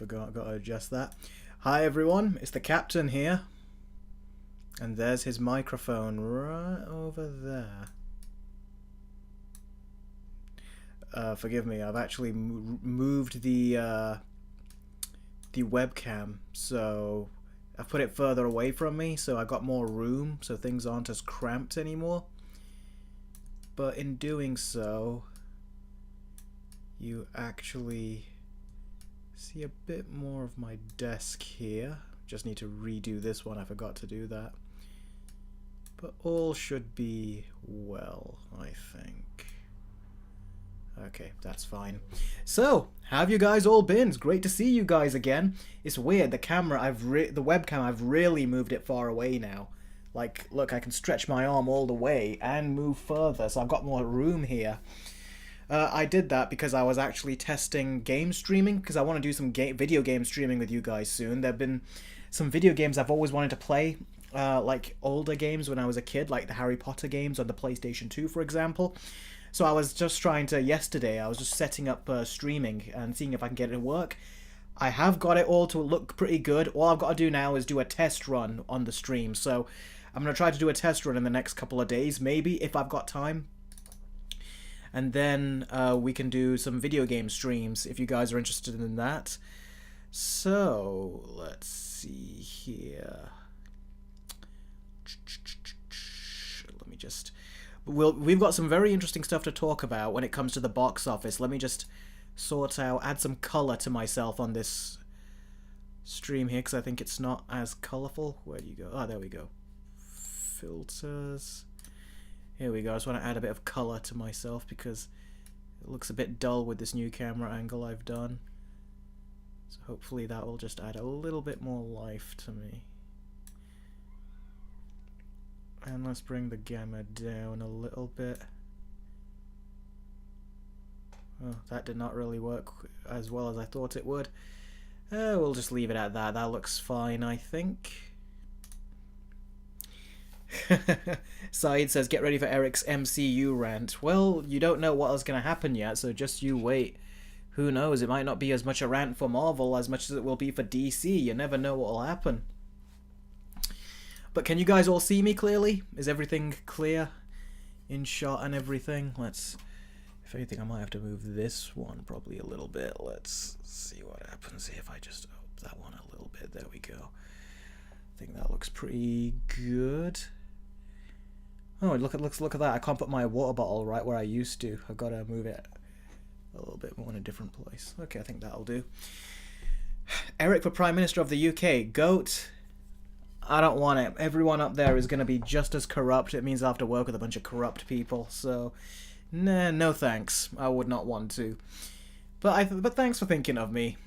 Got to adjust that. Hi everyone, it's the captain here. And there's his microphone right over there. Forgive me, I've actually moved the webcam, so I've put it further away from me, so I got more room, so things aren't as cramped anymore. But in doing so, you actually see a bit more of my desk here. Just need to redo this one, I forgot to do that. But all should be well, I think. Okay, that's fine. So, how have you guys all been? It's great to see you guys again. It's weird, the webcam, I've really moved it far away now. Like, look, I can stretch my arm all the way and move further, so I've got more room here. I did that because I was actually testing game streaming, because I want to do some video game streaming with you guys soon. There have been some video games I've always wanted to play, like older games when I was a kid, like the Harry Potter games on the PlayStation 2, for example. So I was just trying to, yesterday, I was just setting up streaming and seeing if I can get it to work. I have got it all to look pretty good. All I've got to do now is do a test run on the stream. So I'm going to try to do a test run in the next couple of days, maybe, if I've got time. And then we can do some video game streams if you guys are interested in that. So, let's see here. Let me just... We've got some very interesting stuff to talk about when it comes to the box office. Let me just sort out, add some colour to myself on this stream here, because I think it's not as colourful. Where do you go? Oh, there we go. Filters... Here we go, I just want to add a bit of colour to myself because it looks a bit dull with this new camera angle I've done. So hopefully that will just add a little bit more life to me. And let's bring the gamma down a little bit. Oh, that did not really work as well as I thought it would. We'll just leave it at that, that looks fine I think. Saeed says, get ready for Eric's MCU rant. Well, you don't know what is going to happen yet, so just you wait. Who knows, it might not be as much a rant for Marvel as much as it will be for DC. You never know what will happen. But can you guys all see me clearly? Is everything clear in shot and everything? Let's... If anything, I might have to move this one probably a little bit. Let's see what happens if I just up that one a little bit. There we go. I think that looks pretty good. Oh, look at that. I can't put my water bottle right where I used to. I've got to move it a little bit more in a different place. Okay, I think that'll do. Eric for Prime Minister of the UK. Goat. I don't want it. Everyone up there is going to be just as corrupt. It means I'll have to work with a bunch of corrupt people. So, nah, no thanks. I would not want to. But thanks for thinking of me.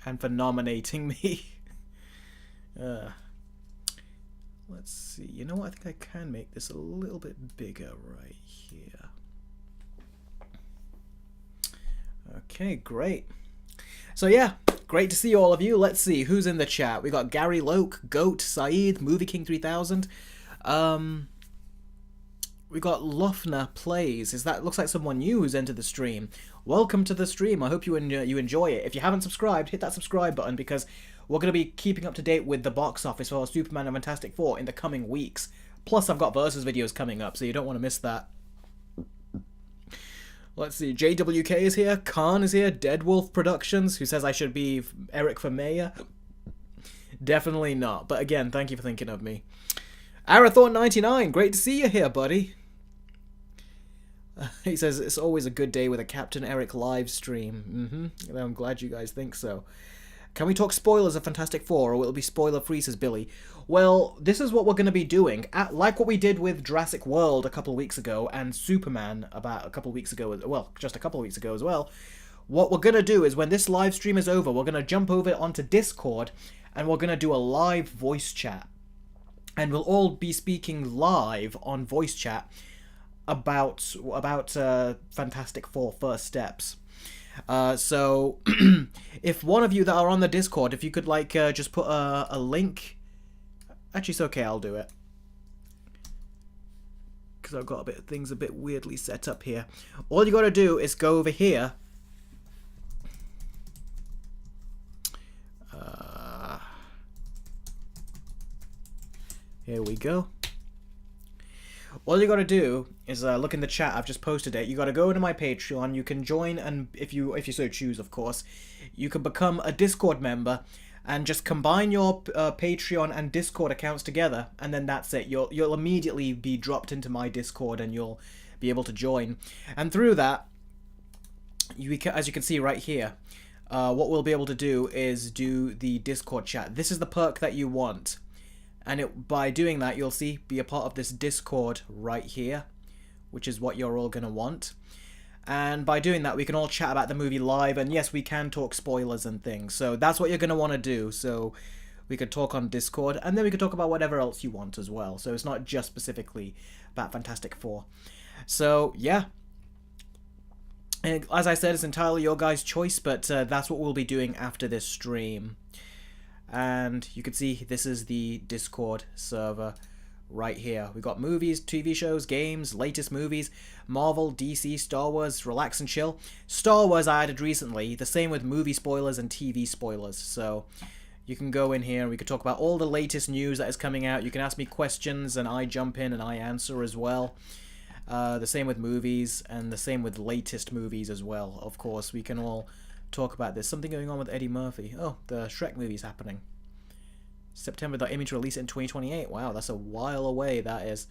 And for nominating me. Let's see. You know what? I think I can make this a little bit bigger right here. Okay, great. So yeah, great to see all of you. Let's see who's in the chat. We got Gary Loke, Goat, Saeed, Movie King 3000. We got Lofna Plays. Looks like someone new who's entered the stream. Welcome to the stream. I hope you enjoy it. If you haven't subscribed, hit that subscribe button because we're going to be keeping up to date with the box office for Superman and Fantastic Four in the coming weeks. Plus, I've got Versus videos coming up, so you don't want to miss that. Let's see. JWK is here. Khan is here. Deadwolf Productions, who says I should be Eric for mayor. Definitely not. But again, thank you for thinking of me. Arathorn99, great to see you here, buddy. He says, it's always a good day with a Captain Eric live stream. I'm glad you guys think so. Can we talk spoilers of Fantastic Four, or will it be spoiler-free, says Billy? Well, this is what we're going to be doing. Like what we did with Jurassic World a couple of weeks ago, and Superman about a couple of weeks ago, well, just a couple of weeks ago as well. What we're going to do is, when this live stream is over, we're going to jump over onto Discord, and we're going to do a live voice chat. And we'll all be speaking live on voice chat about Fantastic Four First Steps. So if one of you that are on the Discord, if you could just put a link. Actually, it's okay, I'll do it, because I've got things a bit weirdly set up here. All you gotta do is go over here Here we go. All you gotta do is look in the chat. I've just posted it. You gotta go into my Patreon. You can join, and if you so choose, of course, you can become a Discord member and just combine your Patreon and Discord accounts together, and then that's it. You'll immediately be dropped into my Discord, and you'll be able to join. And through that, as you can see right here, what we'll be able to do is do the Discord chat. This is the perk that you want. And by doing that, you'll see, be a part of this Discord right here, which is what you're all going to want. And by doing that, we can all chat about the movie live, and yes, we can talk spoilers and things. So that's what you're going to want to do. So we could talk on Discord, and then we could talk about whatever else you want as well. So it's not just specifically about Fantastic Four. So, yeah. And as I said, it's entirely your guys' choice, but that's what we'll be doing after this stream. And you can see this is the Discord server right here. We've got movies, TV shows, games, latest movies, Marvel, DC, Star Wars, relax and chill. Star Wars I added recently, the same with movie spoilers and TV spoilers. So you can go in here and we can talk about all the latest news that is coming out. You can ask me questions and I jump in and I answer as well. The same with movies and the same with latest movies as well. Of course, we can all talk about this. Something going on with Eddie Murphy. Oh, the Shrek movie's happening. September, they're aiming to release it in 2028. Wow, that's a while away, that is.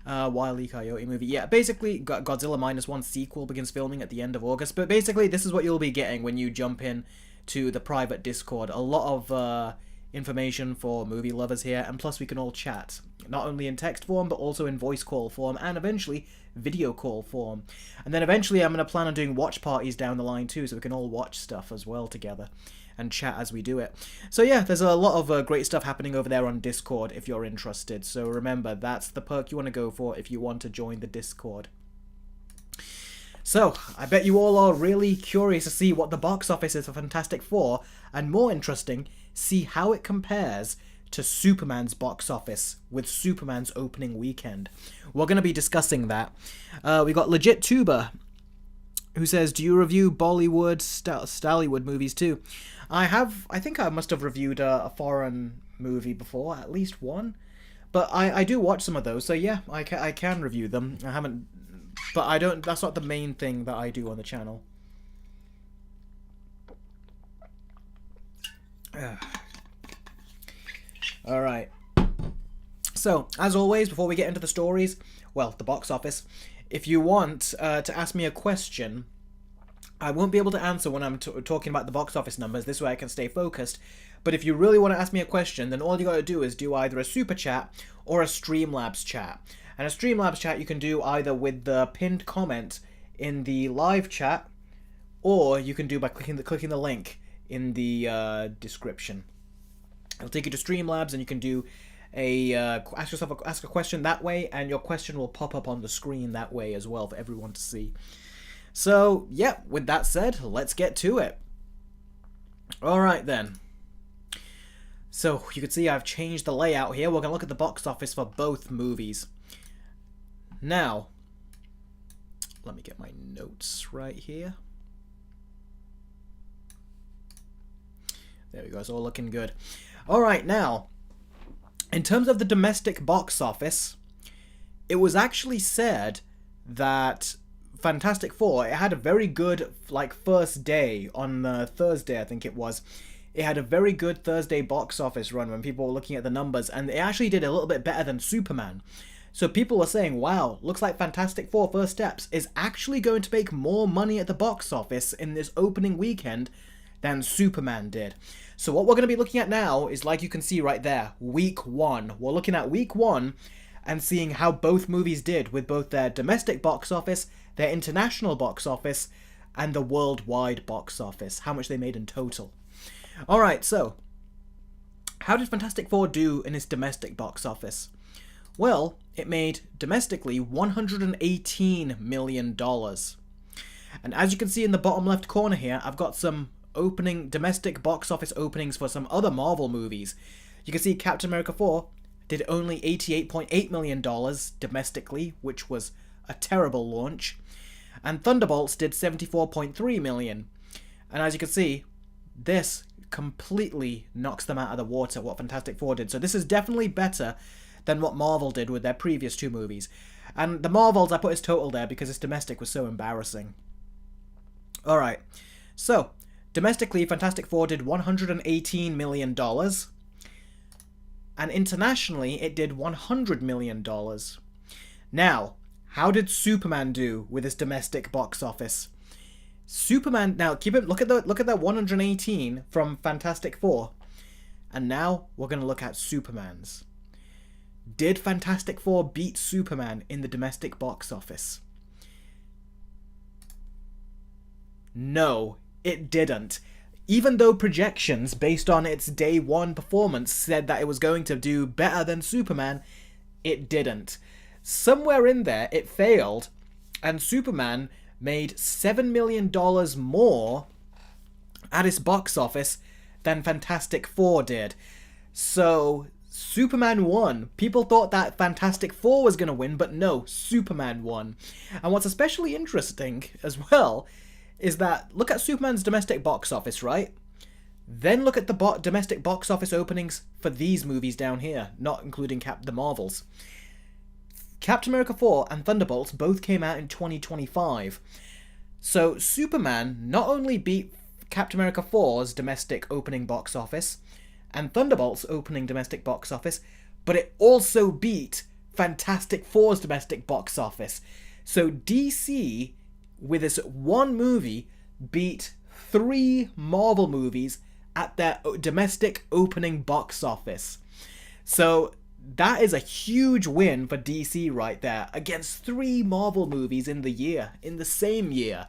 Wile E. Coyote movie. Yeah, basically, Godzilla -1 sequel begins filming at the end of August. But basically, this is what you'll be getting when you jump in to the private Discord. A lot of information for movie lovers here. And plus, we can all chat. Not only in text form, but also in voice call form. And eventually, video call form. And then eventually, I'm going to plan on doing watch parties down the line too. So we can all watch stuff as well together. And chat as we do it. So yeah, there's a lot of great stuff happening over there on Discord if you're interested. So remember, that's the perk you want to go for if you want to join the Discord. So, I bet you all are really curious to see what the box office is for Fantastic Four, and more interesting, see how it compares to Superman's box office with Superman's opening weekend. We're going to be discussing that. We got Legit Tuber, who says, do you review Bollywood, Stallywood movies too? I think I must have reviewed a foreign movie before, at least one. But I do watch some of those, so yeah, I can review them. I haven't, but I don't, that's not the main thing that I do on the channel. Alright. So, as always, before we get into the stories, well, the box office, if you want to ask me a question, I won't be able to answer when I'm talking about the box office numbers. This way I can stay focused. But if you really want to ask me a question, then all you got to do is do either a super chat or a Streamlabs chat. And a Streamlabs chat you can do either with the pinned comment in the live chat, or you can do by clicking the link in the description. It'll take you to Streamlabs, and you can do ask a question that way, and your question will pop up on the screen that way as well for everyone to see. So, yeah, with that said, let's get to it. Alright then. So, you can see I've changed the layout here. We're going to look at the box office for both movies. Now, let me get my notes right here. There we go, it's all looking good. Alright, now, in terms of the domestic box office, it was actually said that Fantastic Four, it had a very good, first day on Thursday, I think it was. It had a very good Thursday box office run when people were looking at the numbers, and it actually did a little bit better than Superman. So people were saying, wow, looks like Fantastic Four First Steps is actually going to make more money at the box office in this opening weekend than Superman did. So what we're going to be looking at now is, like you can see right there, week one. We're looking at week one and seeing how both movies did with both their domestic box office, their international box office, and the worldwide box office. How much they made in total. Alright, so, how did Fantastic Four do in its domestic box office? Well, it made, domestically, $118 million. And as you can see in the bottom left corner here, I've got some domestic box office openings for some other Marvel movies. You can see Captain America 4 did only $88.8 million domestically, which was a terrible launch. And Thunderbolts did $74.3 million. And as you can see, this completely knocks them out of the water, what Fantastic Four did. So this is definitely better than what Marvel did with their previous two movies. And the Marvels, I put as total there because its domestic was so embarrassing. Alright, so, domestically, Fantastic Four did $118 million. And internationally, it did $100 million. Now, how did Superman do with its domestic box office? Superman, now look at that 118 from Fantastic Four. And now we're going to look at Superman's. Did Fantastic Four beat Superman in the domestic box office? No, it didn't. Even though projections based on its day one performance said that it was going to do better than Superman, it didn't. Somewhere in there, it failed, and Superman made $7 million more at its box office than Fantastic Four did. So, Superman won. People thought that Fantastic Four was going to win, but no, Superman won. And what's especially interesting as well is that, look at Superman's domestic box office, right? Then look at the domestic box office openings for these movies down here, not including the Marvels. Captain America 4 and Thunderbolts both came out in 2025. So Superman not only beat Captain America 4's domestic opening box office and Thunderbolts' opening domestic box office, but it also beat Fantastic Four's domestic box office. So DC, with this one movie, beat 3 Marvel movies at their domestic opening box office. So that is a huge win for DC right there, against 3 Marvel movies in the same year.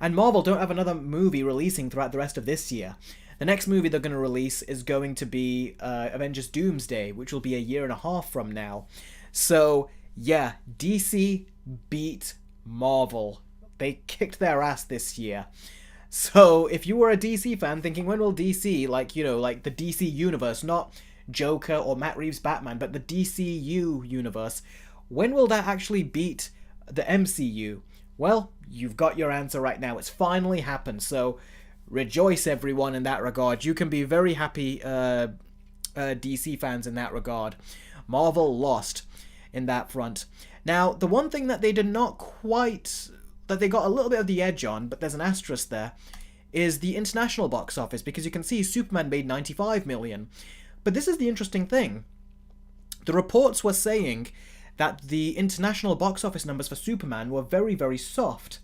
And Marvel don't have another movie releasing throughout the rest of this year. The next movie they're going to release is going to be Avengers Doomsday, which will be a year and a half from now. So, yeah, DC beat Marvel. They kicked their ass this year. So, if you were a DC fan thinking, when will DC, like the DC universe, not Joker or Matt Reeves' Batman, but the DCU universe, when will that actually beat the MCU? Well, you've got your answer right now. It's finally happened. So, rejoice, everyone, in that regard. You can be very happy, DC fans, in that regard. Marvel lost in that front. Now, the one thing that they did not quite, that they got a little bit of the edge on, but there's an asterisk there, is the international box office, because you can see Superman made $95 million. But this is the interesting thing. The reports were saying that the international box office numbers for Superman were very, very soft,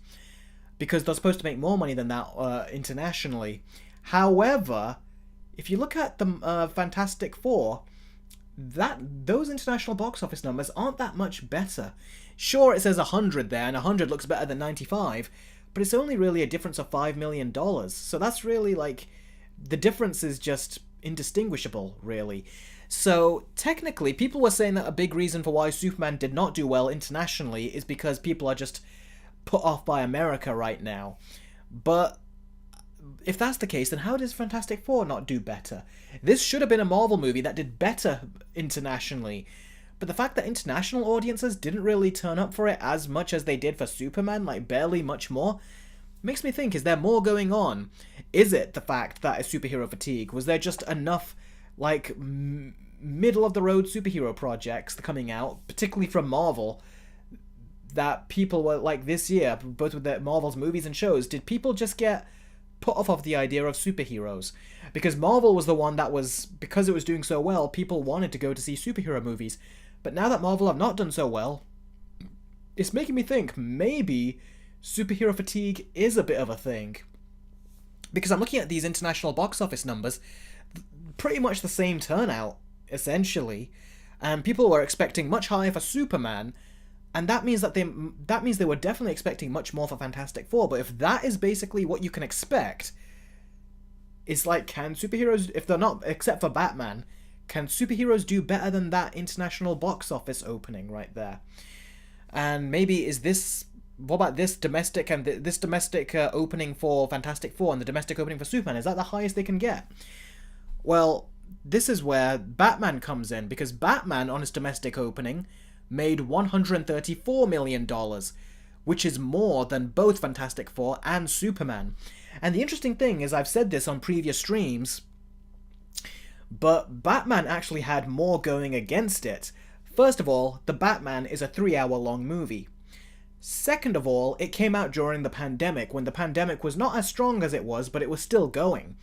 because they're supposed to make more money than that internationally. However, if you look at the Fantastic Four, those international box office numbers aren't that much better. Sure, it says 100 there, and 100 looks better than 95, but it's only really a difference of $5 million. So that's really, like, the difference is just indistinguishable, really. So, technically, people were saying that a big reason for why Superman did not do well internationally is because people are just put off by America right now. But if that's the case, then how does Fantastic Four not do better? This should have been a Marvel movie that did better internationally. But the fact that international audiences didn't really turn up for it as much as they did for Superman, like barely much more, makes me think, is there more going on? Is it the fact that it's superhero fatigue? Was there just enough, like, middle-of-the-road superhero projects coming out, particularly from Marvel, that people were, like, this year, both with the Marvel's movies and shows, did people just get put off of the idea of superheroes? Because Marvel was the one that was, because it was doing so well, people wanted to go to see superhero movies. But now that Marvel have not done so well, it's making me think maybe superhero fatigue is a bit of a thing. Because I'm looking at these international box office numbers, pretty much the same turnout, essentially, and people were expecting much higher for Superman, and that means they were definitely expecting much more for Fantastic Four. But if that is basically what you can expect, it's like, can superheroes, if they're not, except for Batman, can superheroes do better than that international box office opening right there? And maybe what about this domestic and this domestic opening for Fantastic Four and the domestic opening for Superman? Is that the highest they can get? Well, this is where Batman comes in, because Batman on his domestic opening made $134 million, which is more than both Fantastic Four and Superman. And the interesting thing is, I've said this on previous streams, but Batman actually had more going against it. First of all, The Batman is a 3-hour-long movie. Second of all, it came out during the pandemic, when the pandemic was not as strong as it was, but it was still going.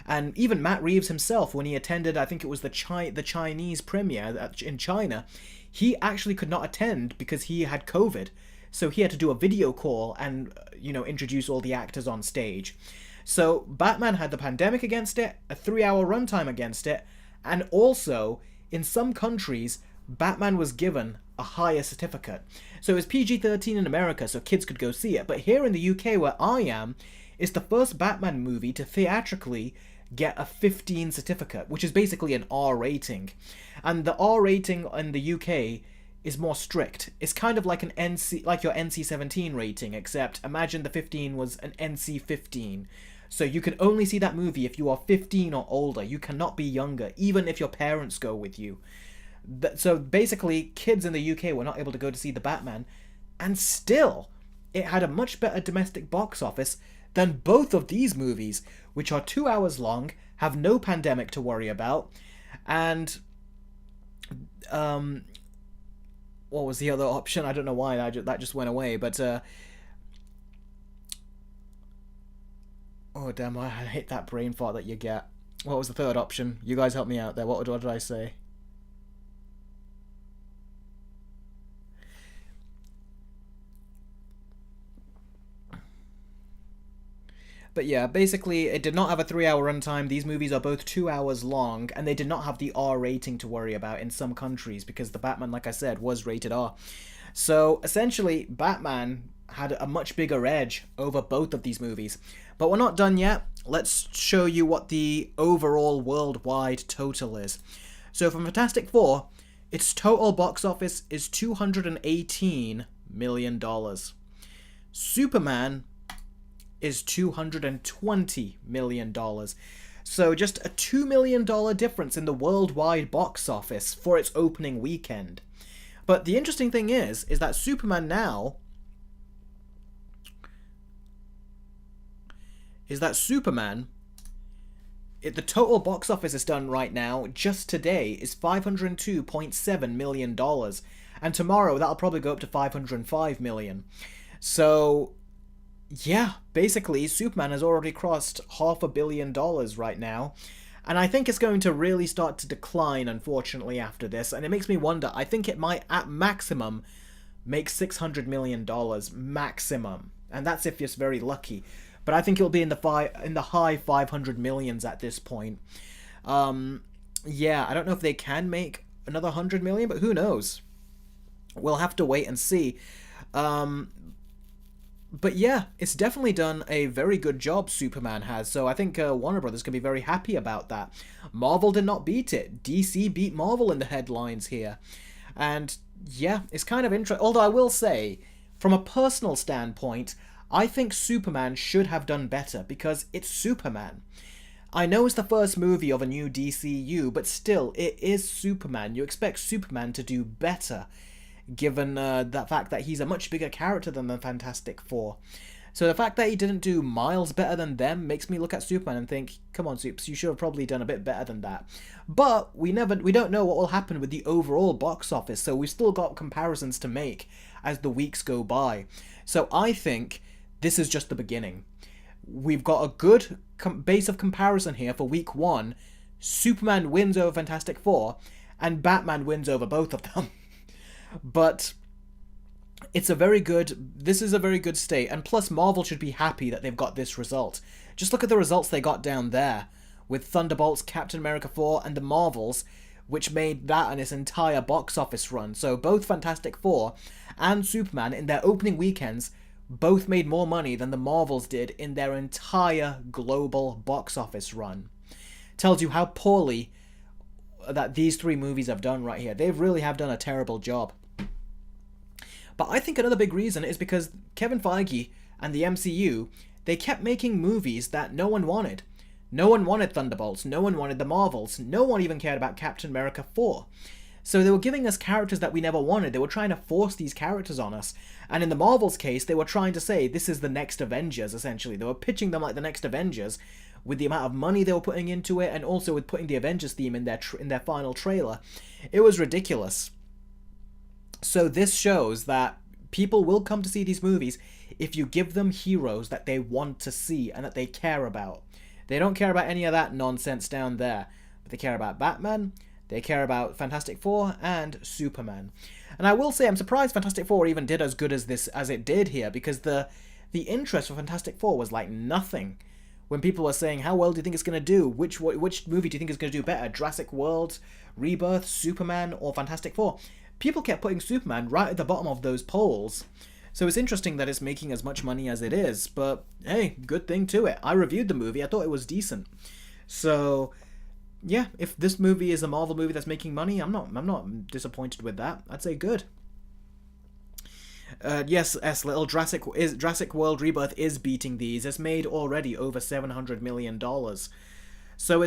And even Matt Reeves himself, when he attended, I think it was the Chinese premiere in China, he actually could not attend because he had COVID. So he had to do a video call and, introduce all the actors on stage. So Batman had the pandemic against it, a 3-hour runtime against it, and also, in some countries, Batman was given a higher certificate. So it was PG-13 in America, so kids could go see it. But here in the UK, where I am, it's the first Batman movie to theatrically get a 15 certificate, which is basically an R rating. And the R rating in the UK is more strict. It's kind of like your NC-17 rating, except imagine the 15 was an NC-15. So you can only see that movie if you are 15 or older. You cannot be younger, even if your parents go with you. So basically, kids in the UK were not able to go to see The Batman, and still, it had a much better domestic box office than both of these movies, which are 2 hours long, have no pandemic to worry about, and what was the other option? I don't know why that just went away, but oh damn, I hate that brain fart that you get. What was the third option? You guys help me out there. What did I say? But yeah, basically, it did not have a 3-hour runtime. These movies are both 2 hours long, and they did not have the R rating to worry about in some countries, because The Batman, like I said, was rated R. So, essentially, Batman had a much bigger edge over both of these movies. But we're not done yet. Let's show you what the overall worldwide total is. So, for Fantastic Four, its total box office is $218 million. Superman is $220 million. So just a $2 million difference in the worldwide box office for its opening weekend. But the interesting thing is that Superman now the total box office is done right now, just today, is $502.7 million. And tomorrow, that'll probably go up to $505 million. So yeah, basically, Superman has already crossed $500 million right now, and I think it's going to really start to decline, unfortunately, after this, and it makes me wonder. I think it might, at maximum, make $600 million, maximum, and that's if you're very lucky, but I think it'll be in the high 500 millions at this point. Yeah, I don't know if they can make another 100 million, but who knows? We'll have to wait and see. But yeah, it's definitely done a very good job, Superman has, so I think Warner Brothers can be very happy about that. Marvel did not beat it. DC beat Marvel in the headlines here. And yeah, it's kind of interesting. Although I will say, from a personal standpoint, I think Superman should have done better, because it's Superman. I know it's the first movie of a new DCU, but still, it is Superman. You expect Superman to do better, given the fact that he's a much bigger character than the Fantastic Four. So the fact that he didn't do miles better than them makes me look at Superman and think, come on, Supes, you should have probably done a bit better than that. But we don't know what will happen with the overall box office, so we've still got comparisons to make as the weeks go by. So I think this is just the beginning. We've got a good base of comparison here for week 1. Superman wins over Fantastic Four, and Batman wins over both of them. But this is a very good state, and plus Marvel should be happy that they've got this result. Just look at the results they got down there, with Thunderbolts, Captain America 4, and the Marvels, which made that and its entire box office run. So both Fantastic Four and Superman, in their opening weekends, both made more money than the Marvels did in their entire global box office run. Tells you how poorly that these three movies have done right here. They really have done a terrible job. But I think another big reason is because Kevin Feige and the MCU, they kept making movies that no one wanted. No one wanted Thunderbolts, no one wanted the Marvels, no one even cared about Captain America 4. So they were giving us characters that we never wanted. They were trying to force these characters on us. And in the Marvel's case, they were trying to say, this is the next Avengers, essentially. They were pitching them like the next Avengers with the amount of money they were putting into it, and also with putting the Avengers theme in their final trailer. It was ridiculous. So this shows that people will come to see these movies if you give them heroes that they want to see and that they care about. They don't care about any of that nonsense down there. But they care about Batman, they care about Fantastic Four, and Superman. And I will say, I'm surprised Fantastic Four even did as good as it did here, because the interest for Fantastic Four was like nothing. When people were saying, how well do you think it's going to do? Which movie do you think is going to do better? Jurassic World, Rebirth, Superman, or Fantastic Four? People kept putting Superman right at the bottom of those polls. So it's interesting that it's making as much money as it is, but hey, good thing to it. I reviewed the movie, I thought it was decent. So yeah, if this movie is a Marvel movie that's making money, I'm not disappointed with that. I'd say good. Yes, little Jurassic World Rebirth is beating these. It's made already over $700 million. So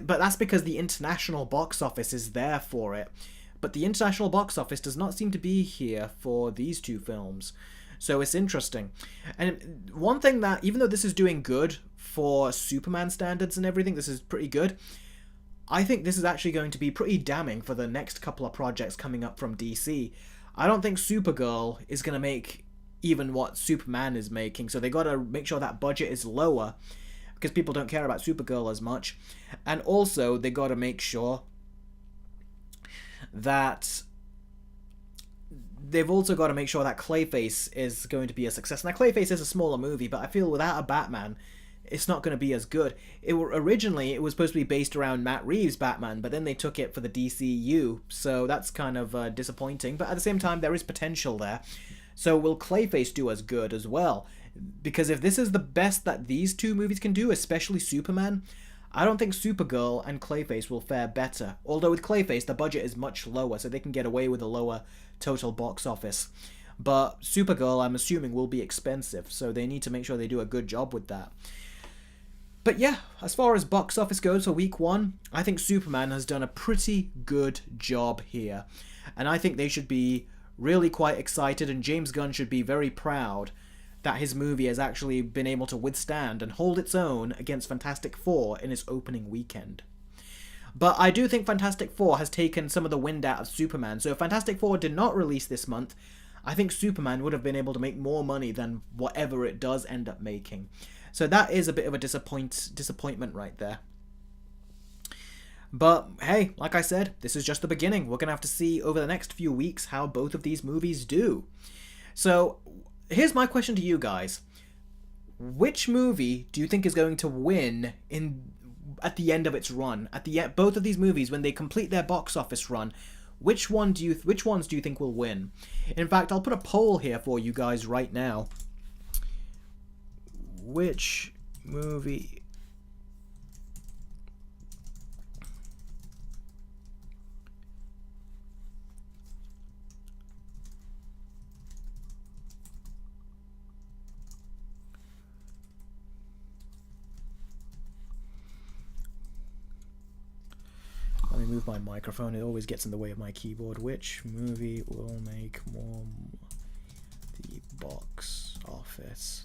but that's because the international box office is there for it. But the international box office does not seem to be here for these two films. So it's interesting. And one thing that, even though this is doing good for Superman standards and everything, this is pretty good, I think this is actually going to be pretty damning for the next couple of projects coming up from DC. I don't think Supergirl is going to make even what Superman is making, so they got to make sure that budget is lower, because people don't care about Supergirl as much. And also, they got to make sure that they've also got to make sure that Clayface is going to be a success. Now, Clayface is a smaller movie, but I feel without a Batman, it's not going to be as good. Originally, it was supposed to be based around Matt Reeves' Batman, but then they took it for the DCU, so that's kind of disappointing. But at the same time, there is potential there. So will Clayface do as good as well? Because if this is the best that these two movies can do, especially Superman, I don't think Supergirl and Clayface will fare better. Although with Clayface, the budget is much lower, so they can get away with a lower total box office. But Supergirl, I'm assuming, will be expensive, so they need to make sure they do a good job with that. But yeah, as far as box office goes for week one, I think Superman has done a pretty good job here. And I think they should be really quite excited, and James Gunn should be very proud that his movie has actually been able to withstand and hold its own against Fantastic Four in its opening weekend. But I do think Fantastic Four has taken some of the wind out of Superman, so if Fantastic Four did not release this month, I think Superman would have been able to make more money than whatever it does end up making. So that is a bit of a disappointment right there. But hey, like I said, this is just the beginning. We're going to have to see over the next few weeks how both of these movies do. So here's my question to you guys. Which movie do you think is going to win at the end of its run? Both of these movies, when they complete their box office run, which ones do you think will win? In fact, I'll put a poll here for you guys right now. Which movie Let me move my microphone, it always gets in the way of my keyboard. Which movie will make more the box office?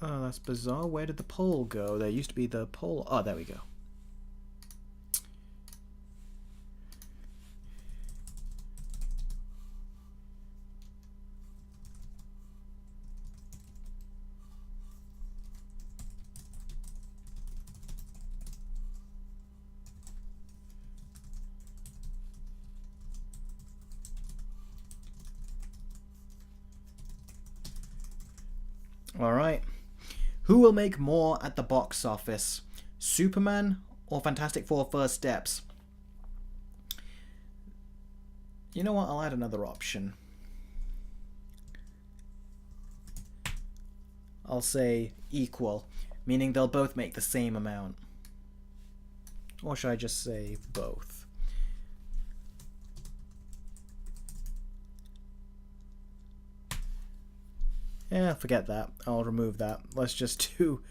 Oh, that's bizarre. Where did the poll go? There used to be the poll. Oh, there we go. All right. Who will make more at the box office? Superman or Fantastic Four First Steps? You know what? I'll add another option. I'll say equal, meaning they'll both make the same amount. Or should I just say both? Yeah, forget that. I'll remove that. Let's just do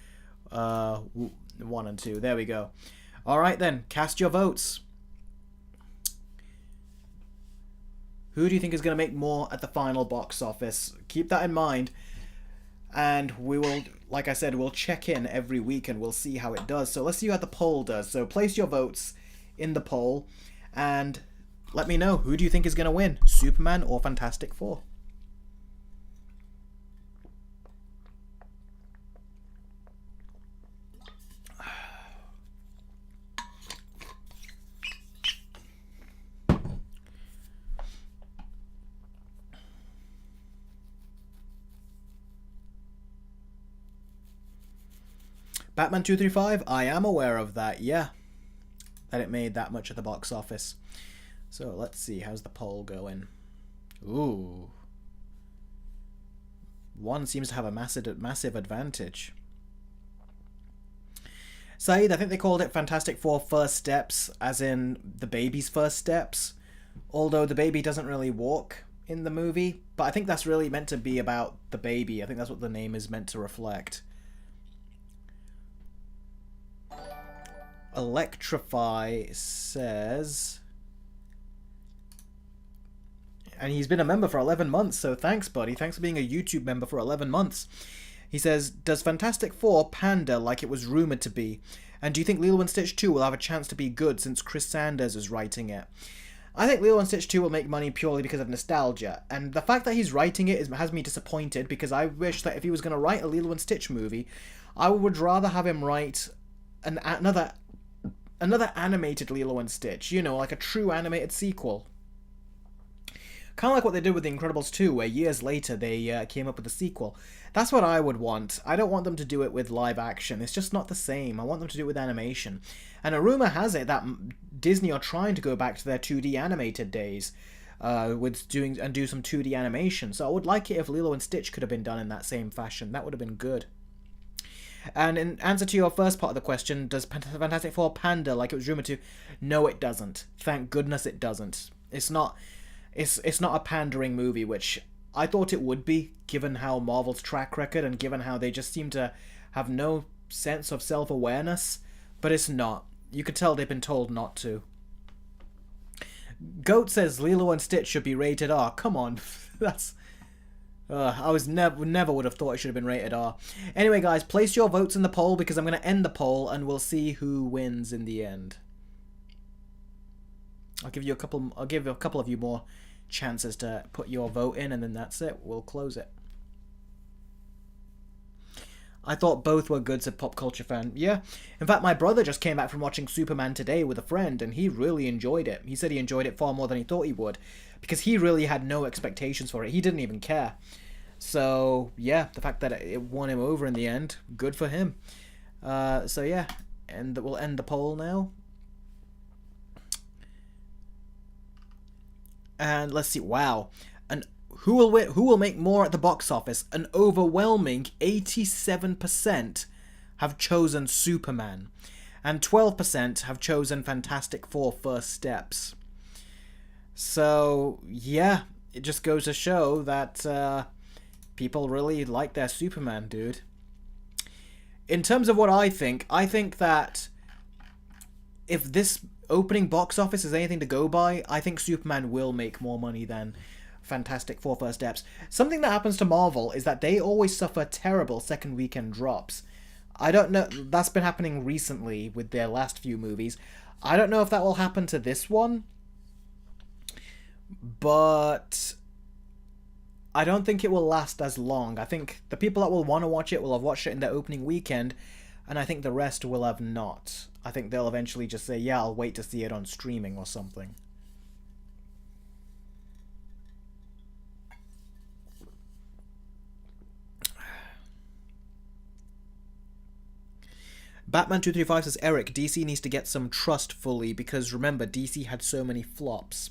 1 and 2. There we go. Alright then, cast your votes. Who do you think is going to make more at the final box office? Keep that in mind. And we will, like I said, we'll check in every week and we'll see how it does. So let's see how the poll does. So place your votes in the poll and let me know, who do you think is going to win? Superman or Fantastic Four? Batman 235, I am aware of that, yeah. That it made that much at the box office. So let's see, how's the poll going? Ooh. One seems to have a massive advantage. Saeed, I think they called it Fantastic Four First Steps, as in the baby's first steps. Although the baby doesn't really walk in the movie, but I think that's really meant to be about the baby. I think that's what the name is meant to reflect. Electrify says, and he's been a member for 11 months, so thanks, buddy. Thanks for being a YouTube member for 11 months. He says, does Fantastic Four pander like it was rumored to be? And do you think Lilo and Stitch 2 will have a chance to be good since Chris Sanders is writing it? I think Lilo and Stitch 2 will make money purely because of nostalgia, and the fact that he's writing it has me disappointed, because I wish that if he was going to write a Lilo and Stitch movie, I would rather have him write another animated Lilo and Stitch, you know, like a true animated sequel. Kind of like what they did with The Incredibles 2, where years later they came up with a sequel. That's what I would want. I don't want them to do it with live action. It's just not the same. I want them to do it with animation. And a rumor has it that Disney are trying to go back to their 2D animated days with do some 2D animation. So I would like it if Lilo and Stitch could have been done in that same fashion. That would have been good. And in answer to your first part of the question, does Fantastic Four pander like it was rumored to? No, it doesn't. Thank goodness it doesn't. It's not a pandering movie, which I thought it would be, given how Marvel's track record and given how they just seem to have no sense of self-awareness. But it's not. You could tell they've been told not to. Goat says Lilo and Stitch should be rated R. Come on, that's... I was never would have thought it should have been rated R. Anyway, guys, place your votes in the poll because I'm going to end the poll and we'll see who wins in the end. I'll give a couple of you more chances to put your vote in, and then that's it. We'll close it. I thought both were good, said Pop Culture Fan. Yeah. In fact, my brother just came back from watching Superman today with a friend, and he really enjoyed it. He said he enjoyed it far more than he thought he would, because he really had no expectations for it. He didn't even care. So, yeah, the fact that it won him over in the end, good for him. So, yeah, and we'll end the poll now. And let's see, wow. And who will win, who will make more at the box office? An overwhelming 87% have chosen Superman. And 12% have chosen Fantastic Four First Steps. So, yeah, it just goes to show that people really like their Superman, dude. In terms of what I think that if this opening box office is anything to go by, I think Superman will make more money than Fantastic Four First Steps. Something that happens to Marvel is that they always suffer terrible second weekend drops. I don't know, that's been happening recently with their last few movies. I don't know if that will happen to this one, but I don't think it will last as long. I think the people that will want to watch it will have watched it in their opening weekend, and I think the rest will have not. I think they'll eventually just say, yeah, I'll wait to see it on streaming or something. Batman235 says, Eric, DC needs to get some trust fully, because remember, DC had so many flops.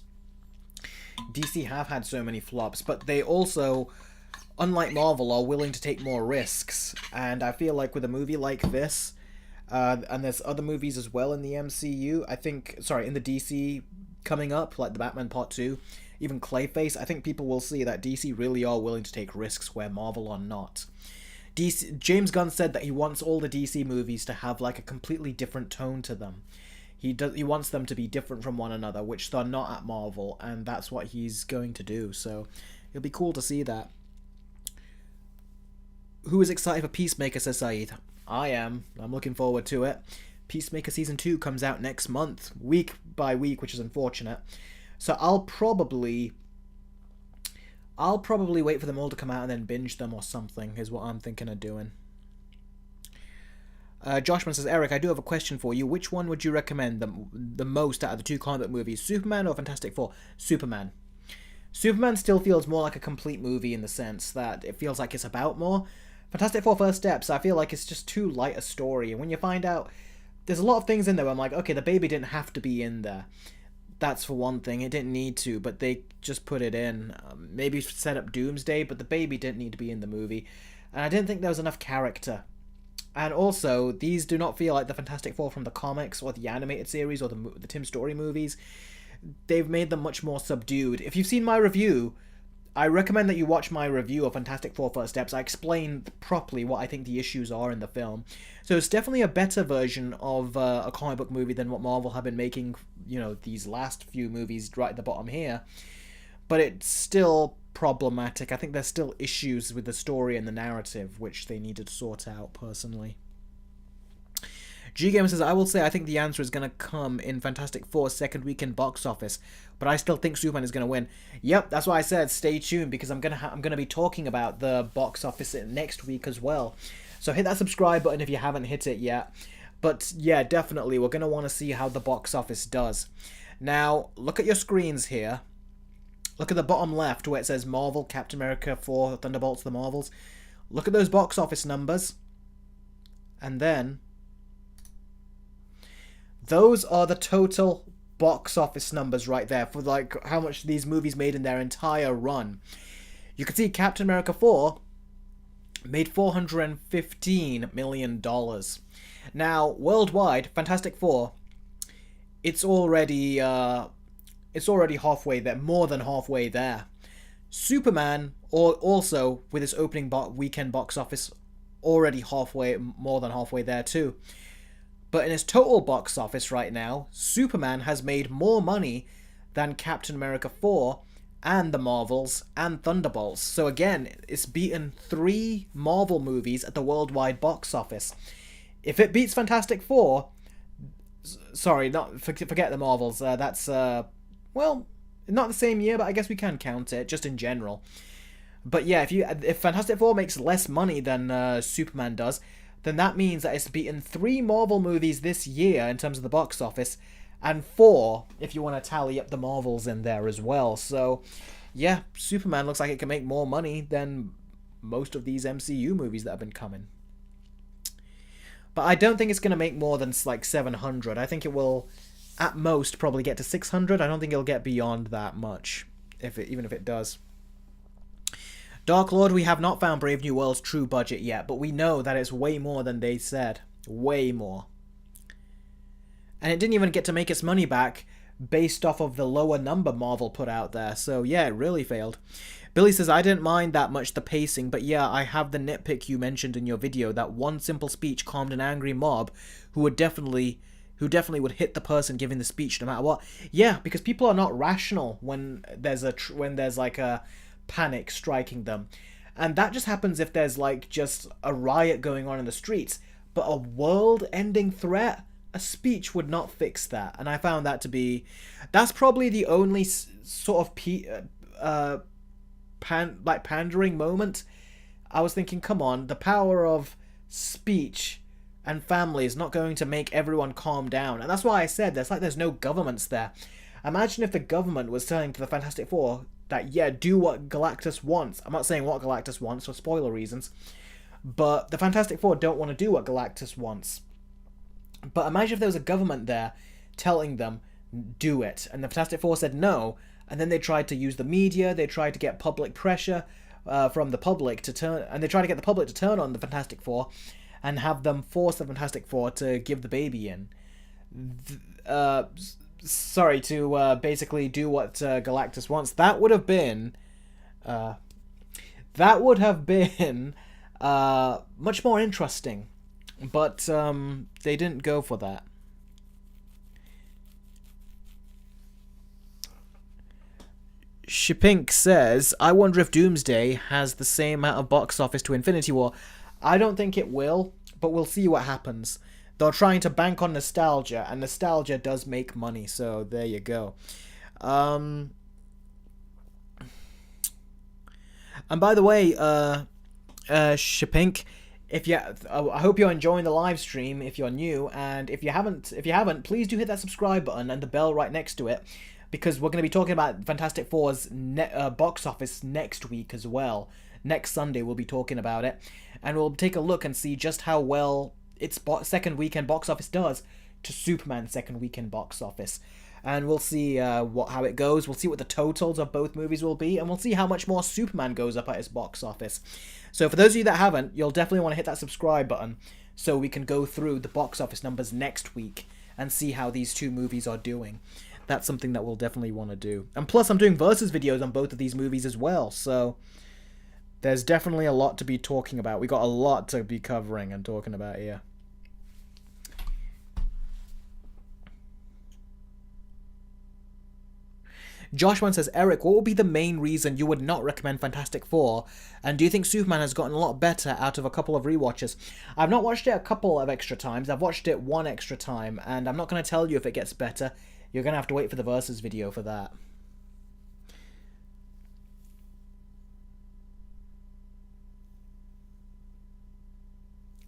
DC have had so many flops, but they also, unlike Marvel, are willing to take more risks. And I feel like with a movie like this, and there's other movies as well in the MCU, I think, sorry, in the DC coming up, like the Batman Part 2, even Clayface, I think people will see that DC really are willing to take risks where Marvel are not. James Gunn said that he wants all the DC movies to have like a completely different tone to them. He wants them to be different from one another, which they're not at Marvel, and that's what he's going to do. So it'll be cool to see that. Who is excited for Peacemaker, says Saeed. I am. I'm looking forward to it. Peacemaker Season 2 comes out next month, week by week, which is unfortunate. So I'll probably wait for them all to come out and then binge them or something, is what I'm thinking of doing. Joshman says, Eric, I do have a question for you. Which one would you recommend the most out of the two comic book movies, Superman or Fantastic Four? Superman. Superman still feels more like a complete movie in the sense that it feels like it's about more. Fantastic Four First Steps, I feel like it's just too light a story. And when you find out, there's a lot of things in there where I'm like, okay, the baby didn't have to be in there. That's for one thing. It didn't need to, but they just put it in. Maybe set up Doomsday, but the baby didn't need to be in the movie. And I didn't think there was enough character. And also, these do not feel like the Fantastic Four from the comics or the animated series or the Tim Story movies. They've made them much more subdued. If you've seen my review, I recommend that you watch my review of Fantastic Four First Steps. I explain properly what I think the issues are in the film. So it's definitely a better version of a comic book movie than what Marvel have been making, these last few movies right at the bottom here. But it's still problematic. I think there's still issues with the story and the narrative, which they needed to sort out, personally. G-Gamer says, I will say I think the answer is going to come in Fantastic Four's second weekend box office, but I still think Superman is going to win. Yep, that's why I said stay tuned, because I'm gonna be talking about the box office next week as well. So hit that subscribe button if you haven't hit it yet. But yeah, definitely, we're going to want to see how the box office does. Now, look at your screens here. Look at the bottom left where it says Marvel, Captain America 4, Thunderbolts, The Marvels. Look at those box office numbers. And then those are the total box office numbers right there for like how much these movies made in their entire run. You can see Captain America 4 made $415 million. Now, worldwide, Fantastic Four, it's already halfway there, more than halfway there. Superman, also with its opening weekend box office, already more than halfway there too. But in its total box office right now, Superman has made more money than Captain America 4 and the Marvels and Thunderbolts. So again, it's beaten 3 Marvel movies at the worldwide box office. If it beats Fantastic Four, sorry, forget the Marvels. That's well, not the same year, but I guess we can count it just in general. But yeah, if Fantastic Four makes less money than Superman does, then that means that it's beaten 3 Marvel movies this year in terms of the box office, and 4 if you want to tally up the Marvels in there as well. So yeah, Superman looks like it can make more money than most of these MCU movies that have been coming. But I don't think it's going to make more than like 700. I think it will at most probably get to 600. I don't think it'll get beyond that much, even if it does. Dark Lord, we have not found Brave New World's true budget yet, but we know that it's way more than they said. Way more. And it didn't even get to make its money back based off of the lower number Marvel put out there. So yeah, it really failed. Billy says, I didn't mind that much the pacing, but yeah, I have the nitpick you mentioned in your video, that one simple speech calmed an angry mob who definitely would hit the person giving the speech no matter what. Yeah, because people are not rational when there's like a panic striking them. And that just happens if there's like just a riot going on in the streets. But a world-ending threat, a speech would not fix that. And I found that to be, that's probably the only sort of pandering moment. I was thinking, come on, the power of speech and family is not going to make everyone calm down. And that's why I said there's no governments there. Imagine if the government was telling to the Fantastic Four that, yeah, do what Galactus wants. I'm not saying what Galactus wants for spoiler reasons, but the Fantastic Four don't want to do what Galactus wants. But imagine if there was a government there telling them, do it. And the Fantastic Four said no, and then they tried to use the media, they tried to get public pressure from the public to turn, and they tried to get the public to turn on the Fantastic Four and have them force the Fantastic Four to give the baby in. sorry, to basically do what Galactus wants. That would have been, uh, that would have been much more interesting, but they didn't go for that. Shipink says, I wonder if Doomsday has the same amount of box office to Infinity War. I don't think it will, but we'll see what happens. They're trying to bank on nostalgia, and nostalgia does make money, so there you go. And by the way, Shipink, if you, I hope you're enjoying the live stream. If you're new, and if you haven't, please do hit that subscribe button and the bell right next to it, because we're going to be talking about Fantastic Four's box office next week as well. Next Sunday we'll be talking about it, and we'll take a look and see just how well its second weekend box office does to Superman's second weekend box office. And we'll see how it goes. We'll see what the totals of both movies will be, and we'll see how much more Superman goes up at its box office. So for those of you that haven't, you'll definitely want to hit that subscribe button so we can go through the box office numbers next week and see how these two movies are doing. That's something that we'll definitely want to do. And plus, I'm doing versus videos on both of these movies as well, so there's definitely a lot to be talking about. We got a lot to be covering and talking about here. Joshua says, Eric, what would be the main reason you would not recommend Fantastic Four? And do you think Superman has gotten a lot better out of a couple of rewatches? I've not watched it a couple of extra times. I've watched it one extra time, and I'm not going to tell you if it gets better. You're going to have to wait for the Versus video for that.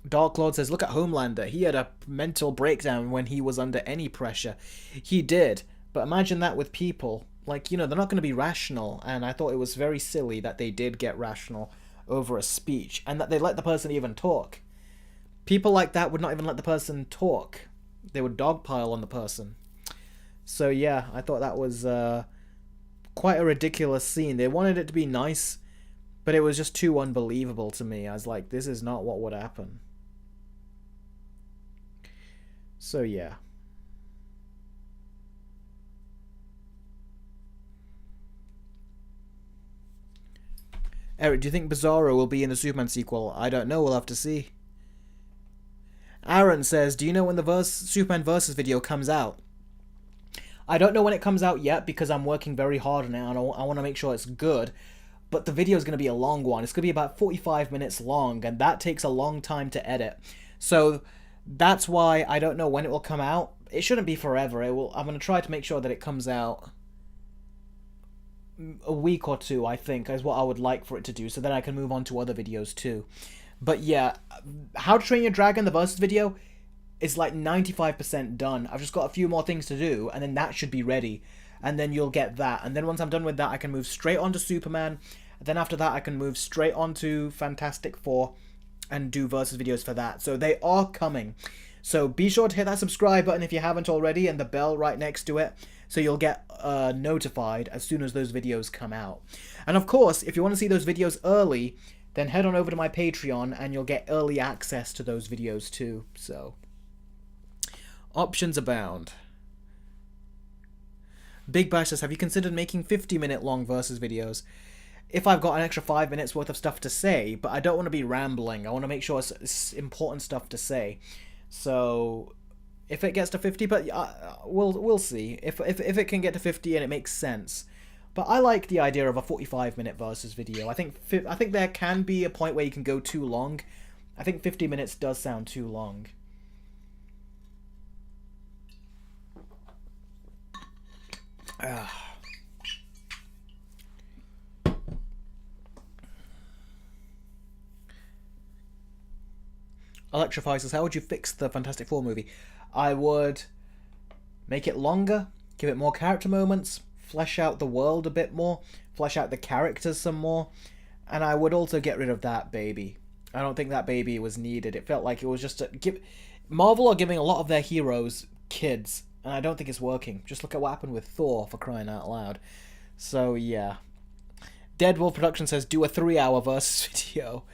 Dark Lord says, look at Homelander. He had a mental breakdown when he was under any pressure. He did, but imagine that with people. Like, you know, they're not going to be rational, and I thought it was very silly that they did get rational over a speech, and that they let the person even talk. People like that would not even let the person talk. They would dogpile on the person. So yeah, I thought that was quite a ridiculous scene. They wanted it to be nice, but it was just too unbelievable to me. I was like, this is not what would happen. So yeah. Eric, do you think Bizarro will be in the Superman sequel? I don't know, we'll have to see. Aaron says, do you know when the Superman Versus video comes out? I don't know when it comes out yet because I'm working very hard on it and I want to make sure it's good. But the video is going to be a long one. It's going to be about 45 minutes long, and that takes a long time to edit. So that's why I don't know when it will come out. It shouldn't be forever. I'm going to try to make sure that it comes out a week or two, I think, is what I would like for it to do, so then I can move on to other videos too. But yeah, How to Train Your Dragon, the Versus video, is like 95% done. I've just got a few more things to do, and then that should be ready. And then you'll get that. And then once I'm done with that, I can move straight on to Superman. Then after that, I can move straight on to Fantastic Four and do Versus videos for that. So they are coming. So be sure to hit that subscribe button if you haven't already, and the bell right next to it, so you'll get notified as soon as those videos come out. And of course, if you want to see those videos early, then head on over to my Patreon and you'll get early access to those videos too. So options abound. Big Bash says, have you considered making 50-minute long Versus videos? If I've got an extra 5 minutes worth of stuff to say, but I don't want to be rambling. I want to make sure it's important stuff to say. So if it gets to 50, but we'll see. If it can get to 50 and it makes sense. But I like the idea of a 45-minute Versus video. I think there can be a point where you can go too long. I think 50 minutes does sound too long. Electrify says, how would you fix the Fantastic Four movie? I would make it longer, give it more character moments, flesh out the world a bit more, flesh out the characters some more, and I would also get rid of that baby. I don't think that baby was needed. It felt like it was just Marvel are giving a lot of their heroes kids, and I don't think it's working. Just look at what happened with Thor, for crying out loud. So yeah. Deadwolf Production says, do a 3-hour Versus video.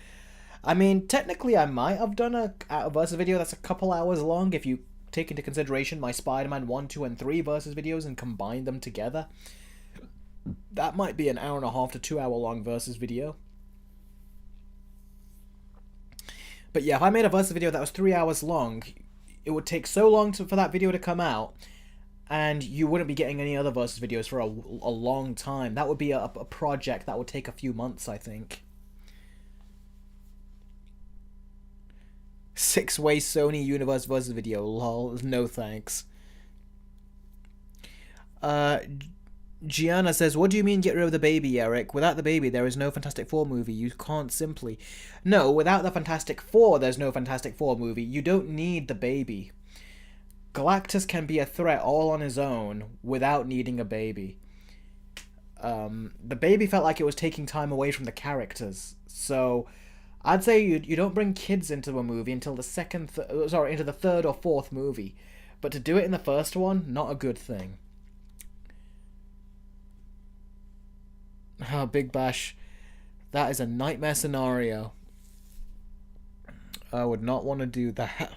I mean, technically I might have done a Versus video that's a couple hours long if you take into consideration my Spider-Man 1, 2, and 3 versus videos and combine them together, that might be an hour and a half to 2 hour long versus video. But yeah, if I made a versus video that was 3 hours long, it would take so long for that video to come out, and you wouldn't be getting any other versus videos for a long time. That would be a project that would take a few months, I think. 6-way Sony Universe versus video, lol, no thanks. Gianna says, what do you mean get rid of the baby, Eric? Without the baby, there is no Fantastic Four movie. You can't simply... No, without the Fantastic Four, there's no Fantastic Four movie. You don't need the baby. Galactus can be a threat all on his own without needing a baby. The baby felt like it was taking time away from the characters. So, I'd say you don't bring kids into a movie until the into the third or fourth movie. But to do it in the first one, not a good thing. Oh, Big Bash. That is a nightmare scenario. I would not want to do that.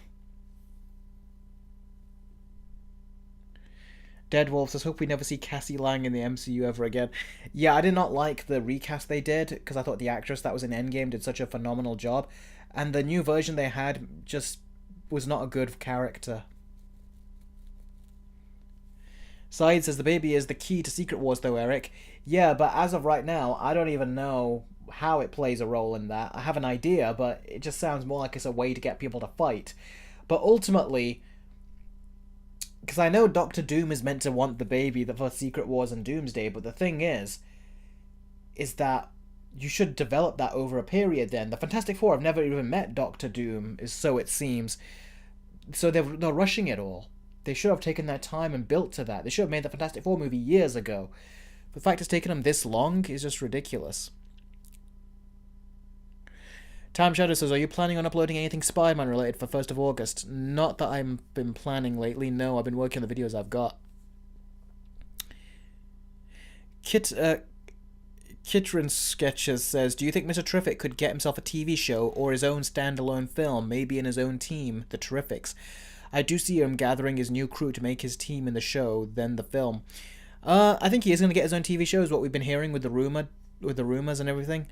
Deadwolf says, hope we never see Cassie Lang in the MCU ever again. Yeah, I did not like the recast they did, because I thought the actress that was in Endgame did such a phenomenal job. And the new version they had just was not a good character. Side says, the baby is the key to Secret Wars though, Eric. Yeah, but as of right now, I don't even know how it plays a role in that. I have an idea, but it just sounds more like it's a way to get people to fight. But ultimately, because I know Doctor Doom is meant to want the baby for Secret Wars and Doomsday, but the thing is that you should develop that over a period then. The Fantastic Four have never even met Doctor Doom, so it seems. So they're rushing it all. They should have taken their time and built to that. They should have made the Fantastic Four movie years ago. The fact it's taken them this long is just ridiculous. Time Shadow says, are you planning on uploading anything Spider-Man related for 1st of August? Not that I've been planning lately. No, I've been working on the videos I've got. Kitrin Sketches says, do you think Mr. Terrific could get himself a TV show or his own standalone film, maybe in his own team, the Terrifics? I do see him gathering his new crew to make his team in the show, then the film. I think he is going to get his own TV show, is what we've been hearing with the rumors and everything.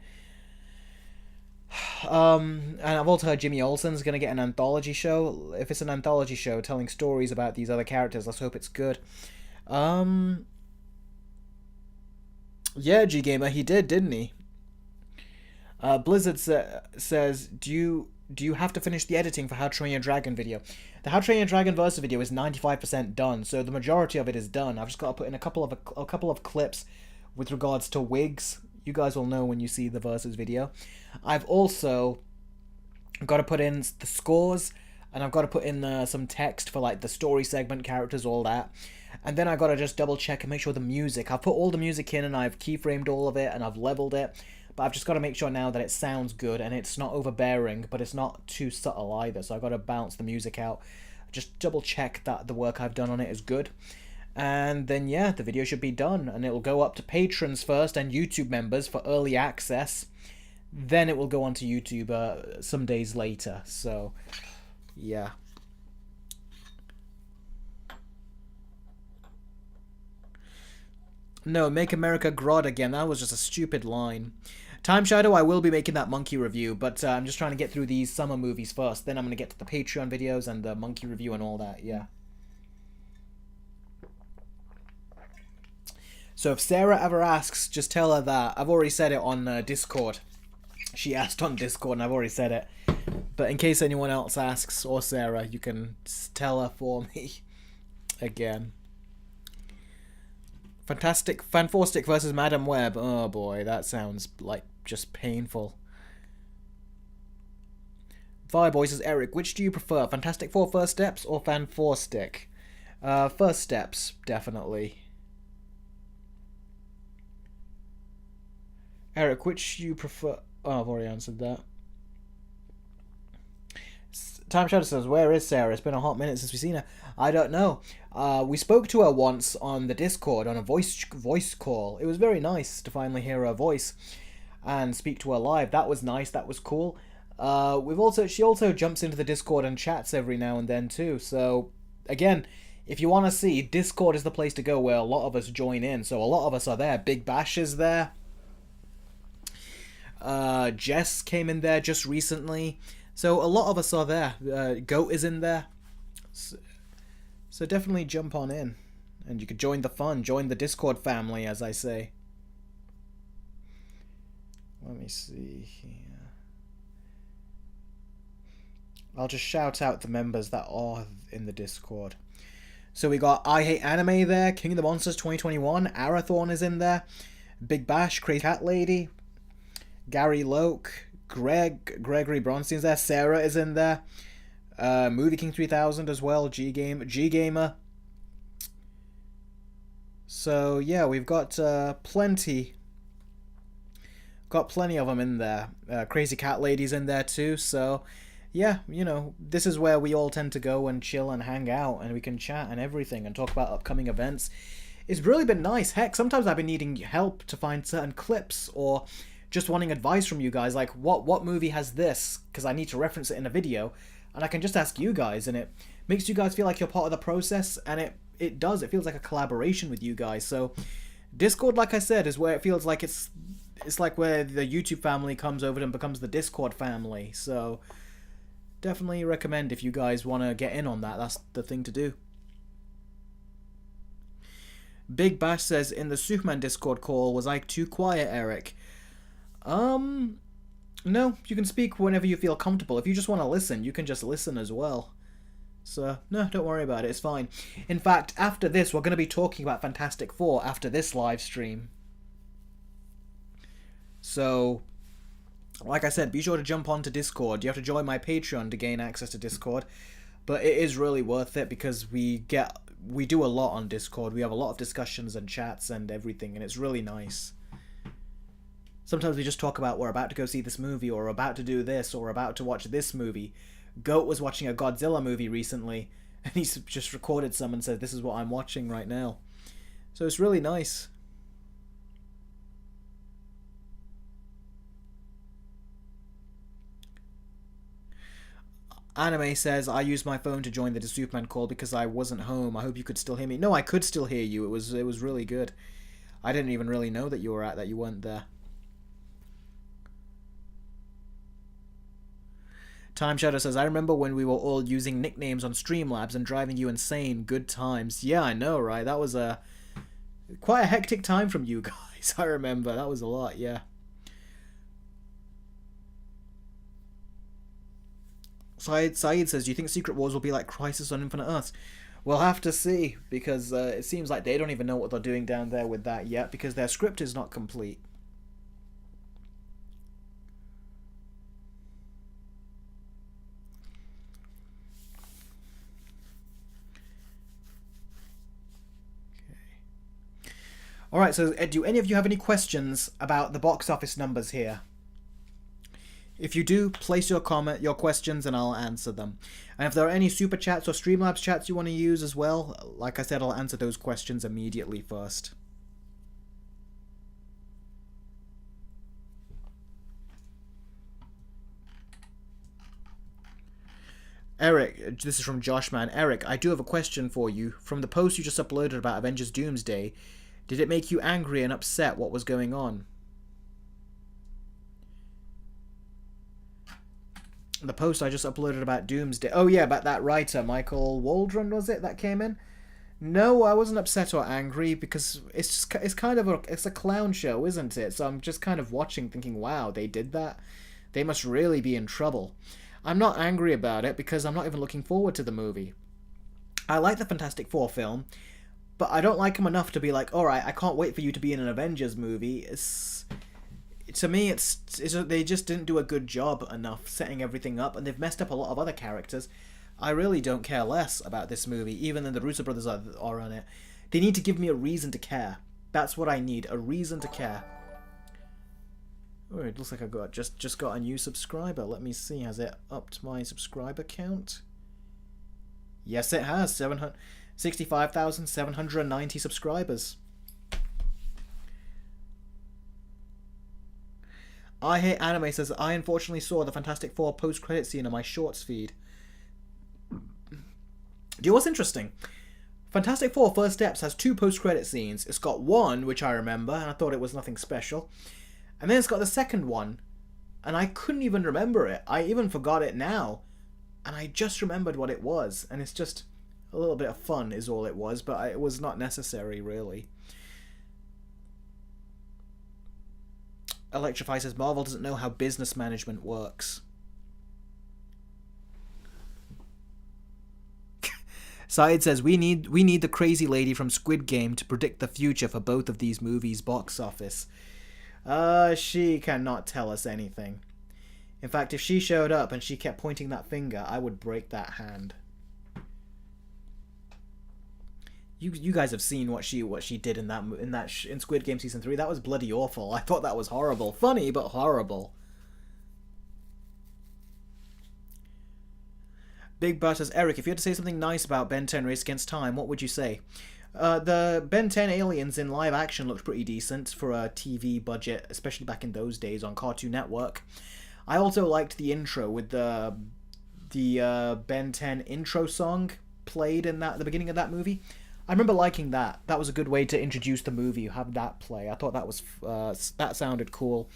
And I've also heard Jimmy Olsen's going to get an anthology show. If it's an anthology show telling stories about these other characters, let's hope it's good. Yeah, G-Gamer, he did, didn't he? Blizzard says, do you have to finish the editing for How to Train Your Dragon video? The How to Train Your Dragon versus video is 95% done, so the majority of it is done. I've just got to put in a couple of clips with regards to wigs. You guys will know when you see the versus video. I've also got to put in the scores, and I've got to put in some text for like the story segment, characters, all that. And then I got to just double check and make sure the music. I've put all the music in and I've keyframed all of it and I've leveled it. But I've just got to make sure now that it sounds good and it's not overbearing, but it's not too subtle either. So I've got to bounce the music out. Just double check that the work I've done on it is good. And then, yeah, the video should be done. And it will go up to patrons first and YouTube members for early access. Then it will go on to YouTube some days later. So, yeah. No, Make America Grodd again. That was just a stupid line. Time Shadow, I will be making that Monkey review, but I'm just trying to get through these summer movies first. Then I'm going to get to the Patreon videos and the Monkey review and all that, yeah. So if Sarah ever asks, just tell her that. I've already said it on Discord. She asked on Discord and I've already said it. But in case anyone else asks, or Sarah, you can tell her for me. Again. Fantastic versus Madam Web. Oh boy, that sounds like just painful. Fireboy says, Eric, which do you prefer? Fantastic Four First Steps or Fan 4 Stick? First Steps, definitely. Eric, which do you prefer? Oh, I've already answered that. Time Shadow says, where is Sarah? It's been a hot minute since we've seen her. I don't know. We spoke to her once on the Discord on a voice call. It was very nice to finally hear her voice and speak to her live. That was nice. That was cool. She also jumps into the Discord and chats every now and then too. So again, if you want to see, Discord is the place to go where a lot of us join in. So a lot of us are there. Big Bash is there. Jess came in there just recently. So a lot of us are there. Goat is in there. So definitely jump on in. And you could join the fun. Join the Discord family, as I say. Let me see here. I'll just shout out the members that are in the Discord. So we got I Hate Anime there, King of the Monsters 2021, Arathorn is in there, Big Bash, Crazy Cat Lady, Gary Loke, Gregory Bronstein's there, Sarah is in there, Movie King 3000 as well, G Gamer. So yeah, we've got plenty of them in there. Crazy Cat Lady's in there too, so yeah, you know, this is where we all tend to go and chill and hang out, and we can chat and everything and talk about upcoming events. It's really been nice. Heck, sometimes I've been needing help to find certain clips or just wanting advice from you guys, like what movie has this, because I need to reference it in a video, and I can just ask you guys, and it makes you guys feel like you're part of the process, and it does. It feels like a collaboration with you guys. So Discord, like I said, is where it feels like it's like where the YouTube family comes over and becomes the Discord family. So definitely recommend if you guys want to get in on that. That's the thing to do. Big Bash says, in the Superman Discord call, was I too quiet, Eric? No, you can speak whenever you feel comfortable. If you just want to listen, you can just listen as well. So, no, don't worry about it. It's fine. In fact, after this, we're going to be talking about Fantastic Four after this live stream. So, like I said, be sure to jump onto Discord. You have to join my Patreon to gain access to Discord. But it is really worth it because we do a lot on Discord. We have a lot of discussions and chats and everything, and it's really nice. Sometimes we just talk about we're about to go see this movie, or about to do this, or about to watch this movie. Goat was watching a Godzilla movie recently, and he's just recorded some and said, this is what I'm watching right now. So it's really nice. Anime says, I used my phone to join the Superman call because I wasn't home. I hope you could still hear me. No, I could still hear you. It was really good. I didn't even really know that you weren't there. Time Shadow says, I remember when we were all using nicknames on Streamlabs and driving you insane. Good times. Yeah, I know, right? That was quite a hectic time from you guys. I remember. That was a lot, yeah. Saeed says, do you think Secret Wars will be like Crisis on Infinite Earths? We'll have to see, because it seems like they don't even know what they're doing down there with that yet, because their script is not complete. Okay. Alright, so do any of you have any questions about the box office numbers here? If you do, place your questions, and I'll answer them. And if there are any Super Chats or Streamlabs chats you want to use as well, like I said, I'll answer those questions immediately first. Eric, this is from Joshman. Eric, I do have a question for you. From the post you just uploaded about Avengers Doomsday, did it make you angry and upset? What was going on? The post I just uploaded about Doomsday. Oh yeah, about that writer, Michael Waldron, was it, that came in? No, I wasn't upset or angry, because it's kind of it's a clown show, isn't it? So I'm just kind of watching thinking, wow, they did that? They must really be in trouble. I'm not angry about it because I'm not even looking forward to the movie. I like the Fantastic Four film, but I don't like them enough to be like, alright, I can't wait for you to be in an Avengers movie. To me, they just didn't do a good job enough setting everything up, and they've messed up a lot of other characters. I really don't care less about this movie, even though the Russo brothers are on it. They need to give me a reason to care. That's what I need, a reason to care. Oh, it looks like I just got a new subscriber. Let me see, has it upped my subscriber count? Yes, it has. 65,790 subscribers. I Hate Anime says, I unfortunately saw the Fantastic Four post-credit scene on my shorts feed. Do you know what's interesting? Fantastic Four First Steps has 2 post-credit scenes. It's got one, which I remember, and I thought it was nothing special. And then it's got the second one, and I couldn't even remember it. I even forgot it now. And I just remembered what it was. And it's just a little bit of fun is all it was, but it was not necessary, really. Electrify says Marvel doesn't know how business management works. Syed says we need the crazy lady from Squid Game to predict the future for both of these movies' box office. She cannot tell us anything. In fact, if she showed up and she kept pointing that finger, I would break that hand. You guys have seen what she did in Squid Game season 3. That was bloody awful. I thought that was horrible. Funny, but horrible. Big Bird says, Eric, if you had to say something nice about Ben 10 Race Against Time, what would you say? The Ben 10 aliens in live action looked pretty decent for a TV budget, especially back in those days on Cartoon Network. I also liked the intro with the Ben 10 intro song played in the beginning of that movie. I remember liking that. That was a good way to introduce the movie. You have that play. I thought that was that sounded cool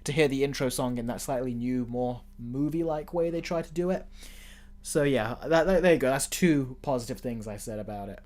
to hear the intro song in that slightly new, more movie-like way they tried to do it. So yeah, there you go. That's 2 positive things I said about it.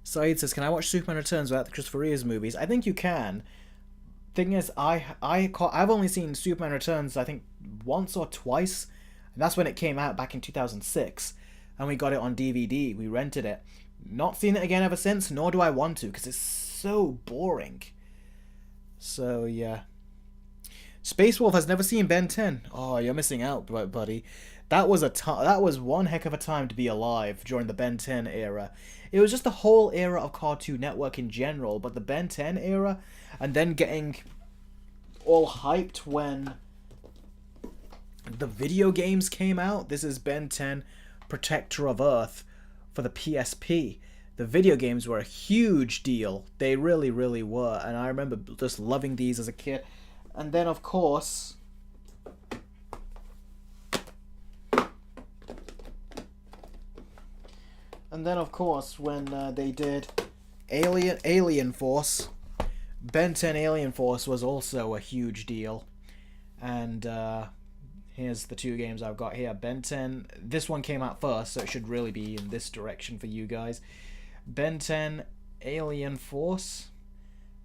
Saeed says, can I watch Superman Returns without the Christopher Reeves movies? I think you can. Thing is, I've only seen Superman Returns, I think, once or twice. And that's when it came out back in 2006. And we got it on DVD. We rented it. Not seen it again ever since, nor do I want to, because it's so boring. So, yeah. Space Wolf has never seen Ben 10. Oh, you're missing out, buddy. That was one heck of a time to be alive during the Ben 10 era. It was just the whole era of Cartoon Network in general, but the Ben 10 era, and then getting all hyped when the video games came out. This is Ben 10 Protector of Earth for the PSP. The video games were a huge deal. They really, really were, and I remember just loving these as a kid. And then, of course, when they did Alien Force, Ben 10 Alien Force was also a huge deal. And here's the 2 games I've got here. Ben 10, this one came out first, so it should really be in this direction for you guys. Ben 10 Alien Force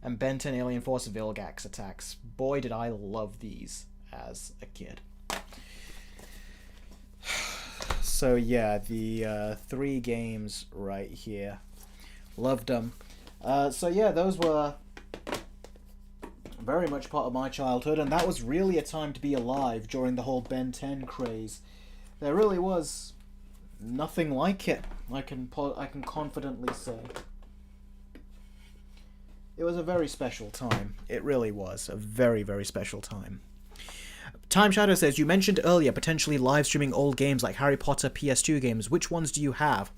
and Ben 10 Alien Force Vilgax Attacks. Boy, did I love these as a kid. So yeah, the 3 games right here. Loved them. So yeah, those were very much part of my childhood, and that was really a time to be alive during the whole Ben 10 craze. There really was nothing like it, I can confidently say. It was a very special time. It really was a very, very special time. Time Shadow says, you mentioned earlier potentially live streaming old games like Harry Potter PS2 games. Which ones do you have?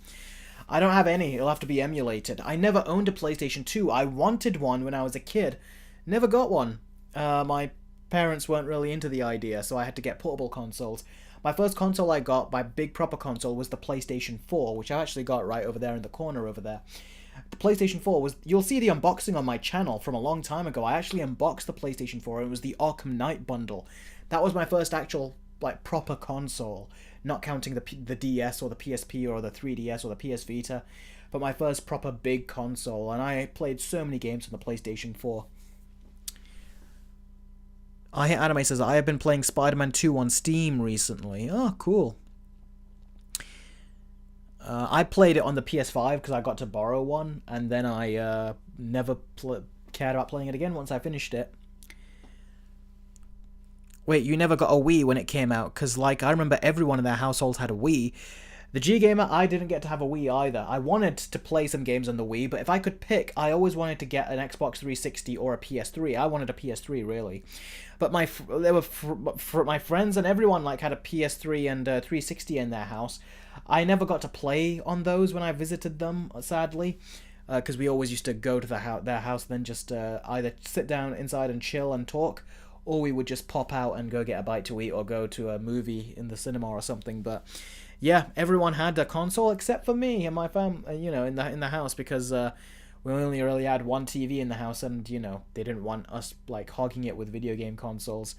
I don't have any. It'll have to be emulated. I never owned a PlayStation 2. I wanted one when I was a kid. Never got one. My parents weren't really into the idea, so I had to get portable consoles. My first console I got, my big proper console, was the PlayStation 4, which I actually got right over there in the corner over there. The PlayStation 4 was... You'll see the unboxing on my channel from a long time ago. I actually unboxed the PlayStation 4, and it was the Arkham Knight bundle. That was my first actual, proper console. Not counting the DS or the PSP or the 3DS or the PS Vita. But my first proper big console, and I played so many games on the PlayStation 4. I Hate Anime says, I have been playing Spider-Man 2 on Steam recently. Oh, cool. I played it on the PS5 because I got to borrow one, and then I never cared about playing it again once I finished it. Wait, you never got a Wii when it came out? Because, I remember everyone in their household had a Wii, The G Gamer, I didn't get to have a Wii either. I wanted to play some games on the Wii, but if I could pick, I always wanted to get an Xbox 360 or a PS3. I wanted a PS3 really, but my friends and everyone like had a PS3 and 360 in their house. I never got to play on those when I visited them, sadly, because we always used to go to their house, then just either sit down inside and chill and talk, or we would just pop out and go get a bite to eat or go to a movie in the cinema or something. But yeah, everyone had a console except for me and my you know, in the house, because we only really had one TV in the house, and you know, they didn't want us like hogging it with video game consoles.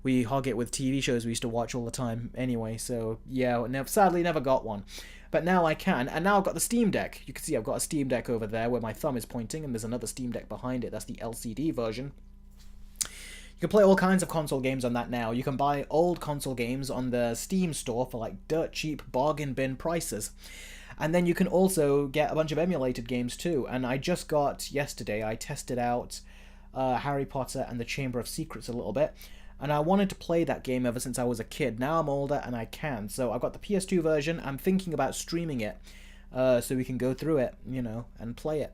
We hog it with TV shows we used to watch all the time anyway. So yeah, sadly never got one. But now I can, and now I've got the Steam Deck. You can see I've got a Steam Deck over there where my thumb is pointing, and there's another Steam Deck behind it. That's the LCD version. You can play all kinds of console games on that now. You can buy old console games on the Steam store for like dirt cheap bargain bin prices. And then you can also get a bunch of emulated games too. And I just got, yesterday, I tested out Harry Potter and the Chamber of Secrets a little bit. And I wanted to play that game ever since I was a kid. Now I'm older and I can. So I've got the PS2 version. I'm thinking about streaming it so we can go through it, you know, and play it.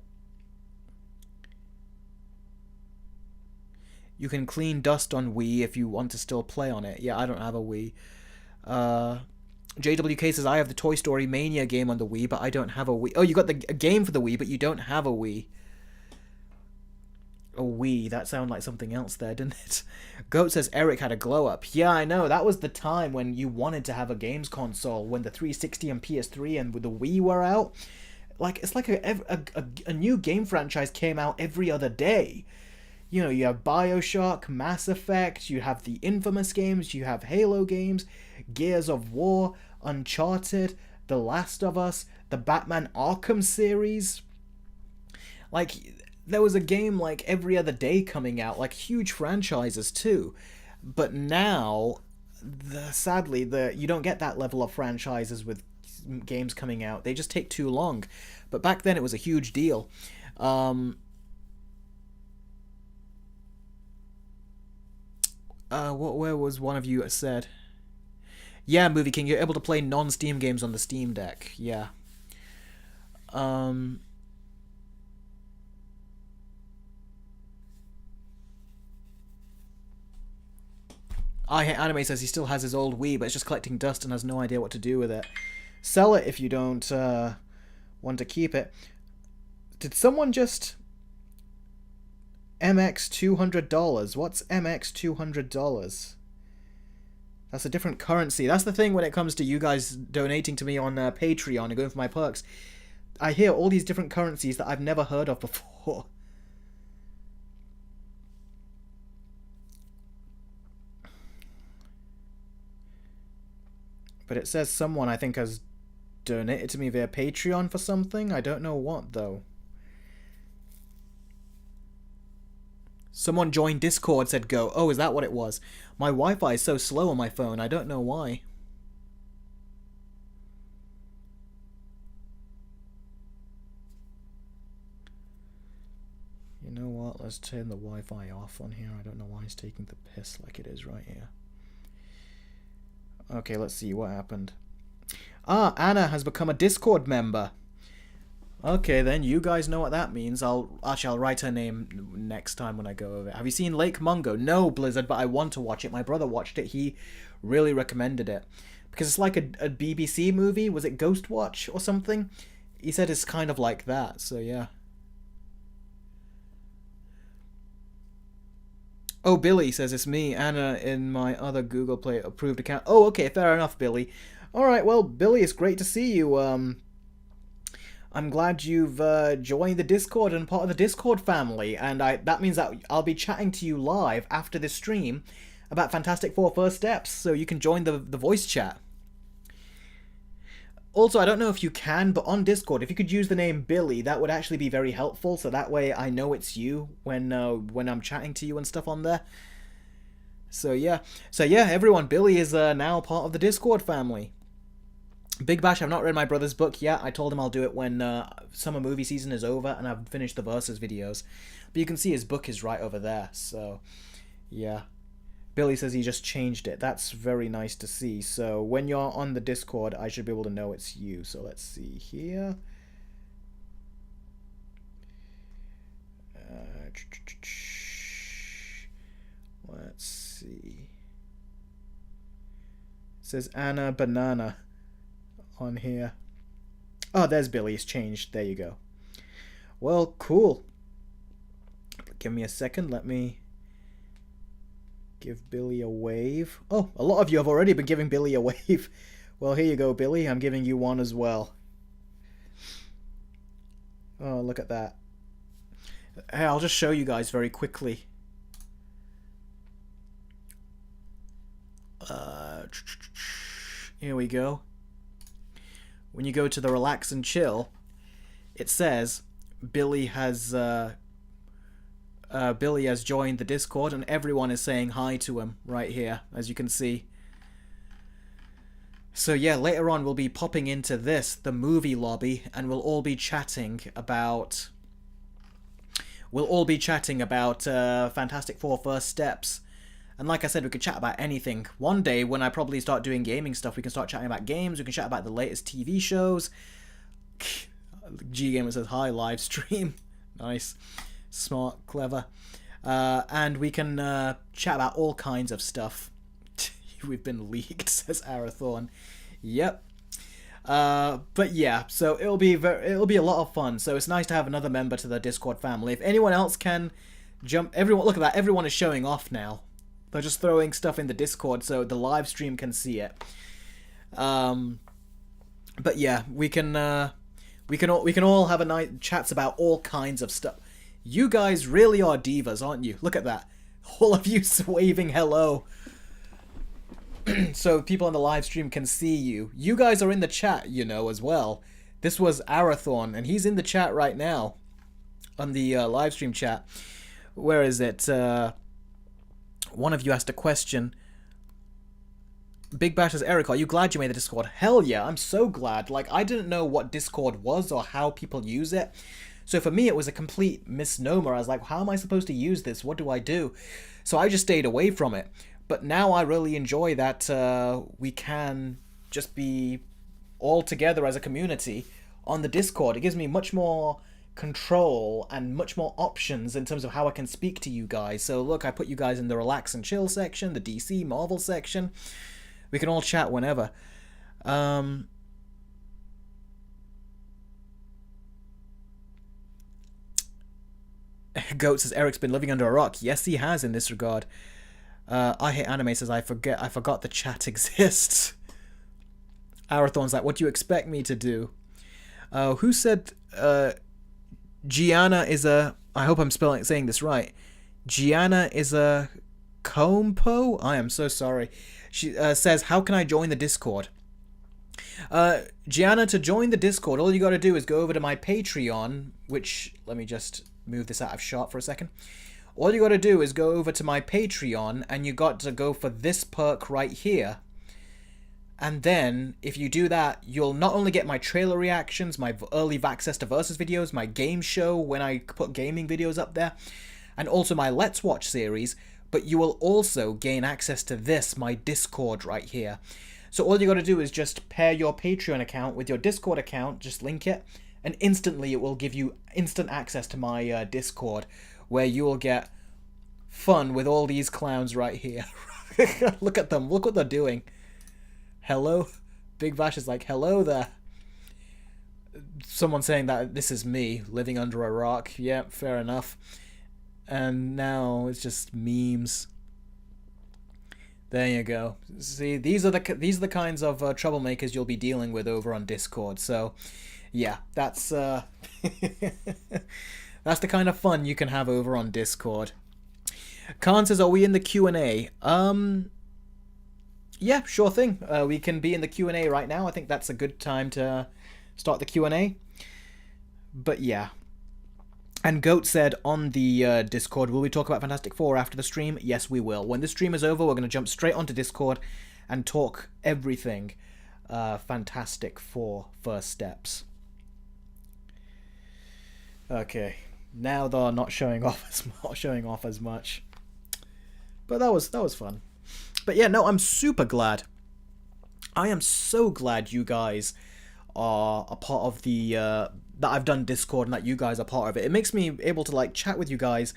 You can clean dust on Wii if you want to still play on it. Yeah, I don't have a Wii. JWK says, I have the Toy Story Mania game on the Wii, but I don't have a Wii. Oh, you got a game for the Wii, but you don't have a Wii. A Wii, that sounded like something else there, didn't it? Goat says, Eric had a glow-up. Yeah, I know, that was the time when you wanted to have a games console, when the 360 and PS3 and the Wii were out. Like, it's like a new game franchise came out every other day. You know, you have BioShock, Mass Effect, you have the Infamous games, you have Halo games, Gears of War, Uncharted, The Last of Us, the Batman Arkham series. Like, there was a game like every other day coming out, like huge franchises too. But now, sadly, you don't get that level of franchises with games coming out. They just take too long. But back then it was a huge deal. Where was one of you said? Yeah, Movie King, you're able to play non-Steam games on the Steam Deck. Yeah. I Hate Anime says he still has his old Wii, but it's just collecting dust and has no idea what to do with it. Sell it if you don't want to keep it. Did someone just... MX $200. What's MX $200? That's a different currency. That's the thing when it comes to you guys donating to me on Patreon and going for my perks. I hear all these different currencies that I've never heard of before. But it says someone, I think, has donated to me via Patreon for something. I don't know what, though. Someone joined Discord, said Go. Oh, is that what it was? My Wi-Fi is so slow on my phone, I don't know why. You know what? Let's turn the Wi-Fi off on here. I don't know why it's taking the piss like it is right here. Okay, let's see what happened. Ah, Anna has become a Discord member. Okay, then you guys know what that means. I'll write her name next time when I go over it. Have you seen Lake Mungo? No, Blizzard, but I want to watch it. My brother watched it. He really recommended it. Because it's like a BBC movie. Was it Ghostwatch or something? He said it's kind of like that, so yeah. Oh, Billy says it's me, Anna, in my other Google Play approved account. Oh, okay, fair enough, Billy. Alright, well, Billy, it's great to see you. I'm glad you've joined the Discord and part of the Discord family, and that means that I'll be chatting to you live after this stream about Fantastic Four First Steps, so you can join the voice chat. Also, I don't know if you can, but on Discord, if you could use the name Billy, that would actually be very helpful, so that way I know it's you when I'm chatting to you and stuff on there. So yeah, everyone, Billy is now part of the Discord family. Big Bash, I've not read my brother's book yet. I told him I'll do it when summer movie season is over and I've finished the Versus videos. But you can see his book is right over there, so yeah. Billy says he just changed it. That's very nice to see. So when you're on the Discord, I should be able to know it's you. So let's see here. Let's see. It says Anna Banana on here. Oh, there's Billy. It's changed. There you go. Well, cool. Give me a second. Let me give Billy a wave. Oh, a lot of you have already been giving Billy a wave. Well, here you go, Billy. I'm giving you one as well. Oh, look at that. Hey, I'll just show you guys very quickly. Here we go. When you go to the relax and chill, it says Billy has joined the Discord, and everyone is saying hi to him right here, as you can see. So yeah, later on we'll be popping into this, the movie lobby, and we'll all be chatting about Fantastic Four First Steps. And like I said, we could chat about anything. One day, when I probably start doing gaming stuff, we can start chatting about games, we can chat about the latest TV shows. G-Gamer says, hi, live stream. Nice. Smart, clever. And we can chat about all kinds of stuff. We've been leaked, says Arathorn. Yep. But yeah, so it'll be a lot of fun. So it's nice to have another member to the Discord family. If anyone else can jump, everyone, look at that, everyone is showing off now. They're just throwing stuff in the Discord so the live stream can see it. But yeah, we can all have a night chats about all kinds of stuff. You guys really are divas, aren't you? Look at that. All of you waving hello. So people on the live stream can see you. You guys are in the chat, you know, as well. This was Arathorn, and he's in the chat right now. On the live stream chat. Where is it? One of you asked a question. Big Bash says, Eric, are you glad you made the Discord? Hell yeah, I'm so glad. Like, I didn't know what Discord was or how people use it. So for me, it was a complete misnomer. I was like, how am I supposed to use this? What do I do? So I just stayed away from it. But now I really enjoy that we can just be all together as a community on the Discord. It gives me much more control and much more options in terms of how I can speak to you guys. So look, I put you guys in the relax and chill section, the DC Marvel section. We can all chat whenever. Goat says Eric's been living under a rock. Yes, he has in this regard. I Hate Anime says I forgot the chat exists. Arathorn's like, what do you expect me to do? Who said Gianna is a... I hope I'm saying this right. Gianna is a compo? I am so sorry. She says, how can I join the Discord? Gianna, to join the Discord, all you gotta do is go over to my Patreon, which... Let me just move this out of shot for a second. All you gotta do is go over to my Patreon, and you got to go for this perk right here. And then, if you do that, you'll not only get my trailer reactions, my early access to Versus videos, my game show when I put gaming videos up there, and also my Let's Watch series, but you will also gain access to this, my Discord right here. So all you gotta do is just pair your Patreon account with your Discord account, just link it, and instantly it will give you instant access to my Discord, where you will get fun with all these clowns right here. Look at them, look what they're doing. Hello? Big Vash is like, hello there. Someone saying that this is me, living under a rock. Yeah, fair enough. And now it's just memes. There you go. See, these are the kinds of troublemakers you'll be dealing with over on Discord. So, yeah, that's that's the kind of fun you can have over on Discord. Khan says, are we in the Q&A? Yeah, sure thing. We can be in the Q&A right now. I think that's a good time to start the Q&A. But yeah. And Goat said on the Discord, will we talk about Fantastic Four after the stream? Yes, we will. When the stream is over, we're going to jump straight onto Discord and talk everything Fantastic Four First Steps. Okay. Now they're not showing off as much. But that was fun. But yeah, no, I'm super glad. I am so glad you guys are a part of the that I've done Discord and that you guys are part of it. It makes me able to like chat with you guys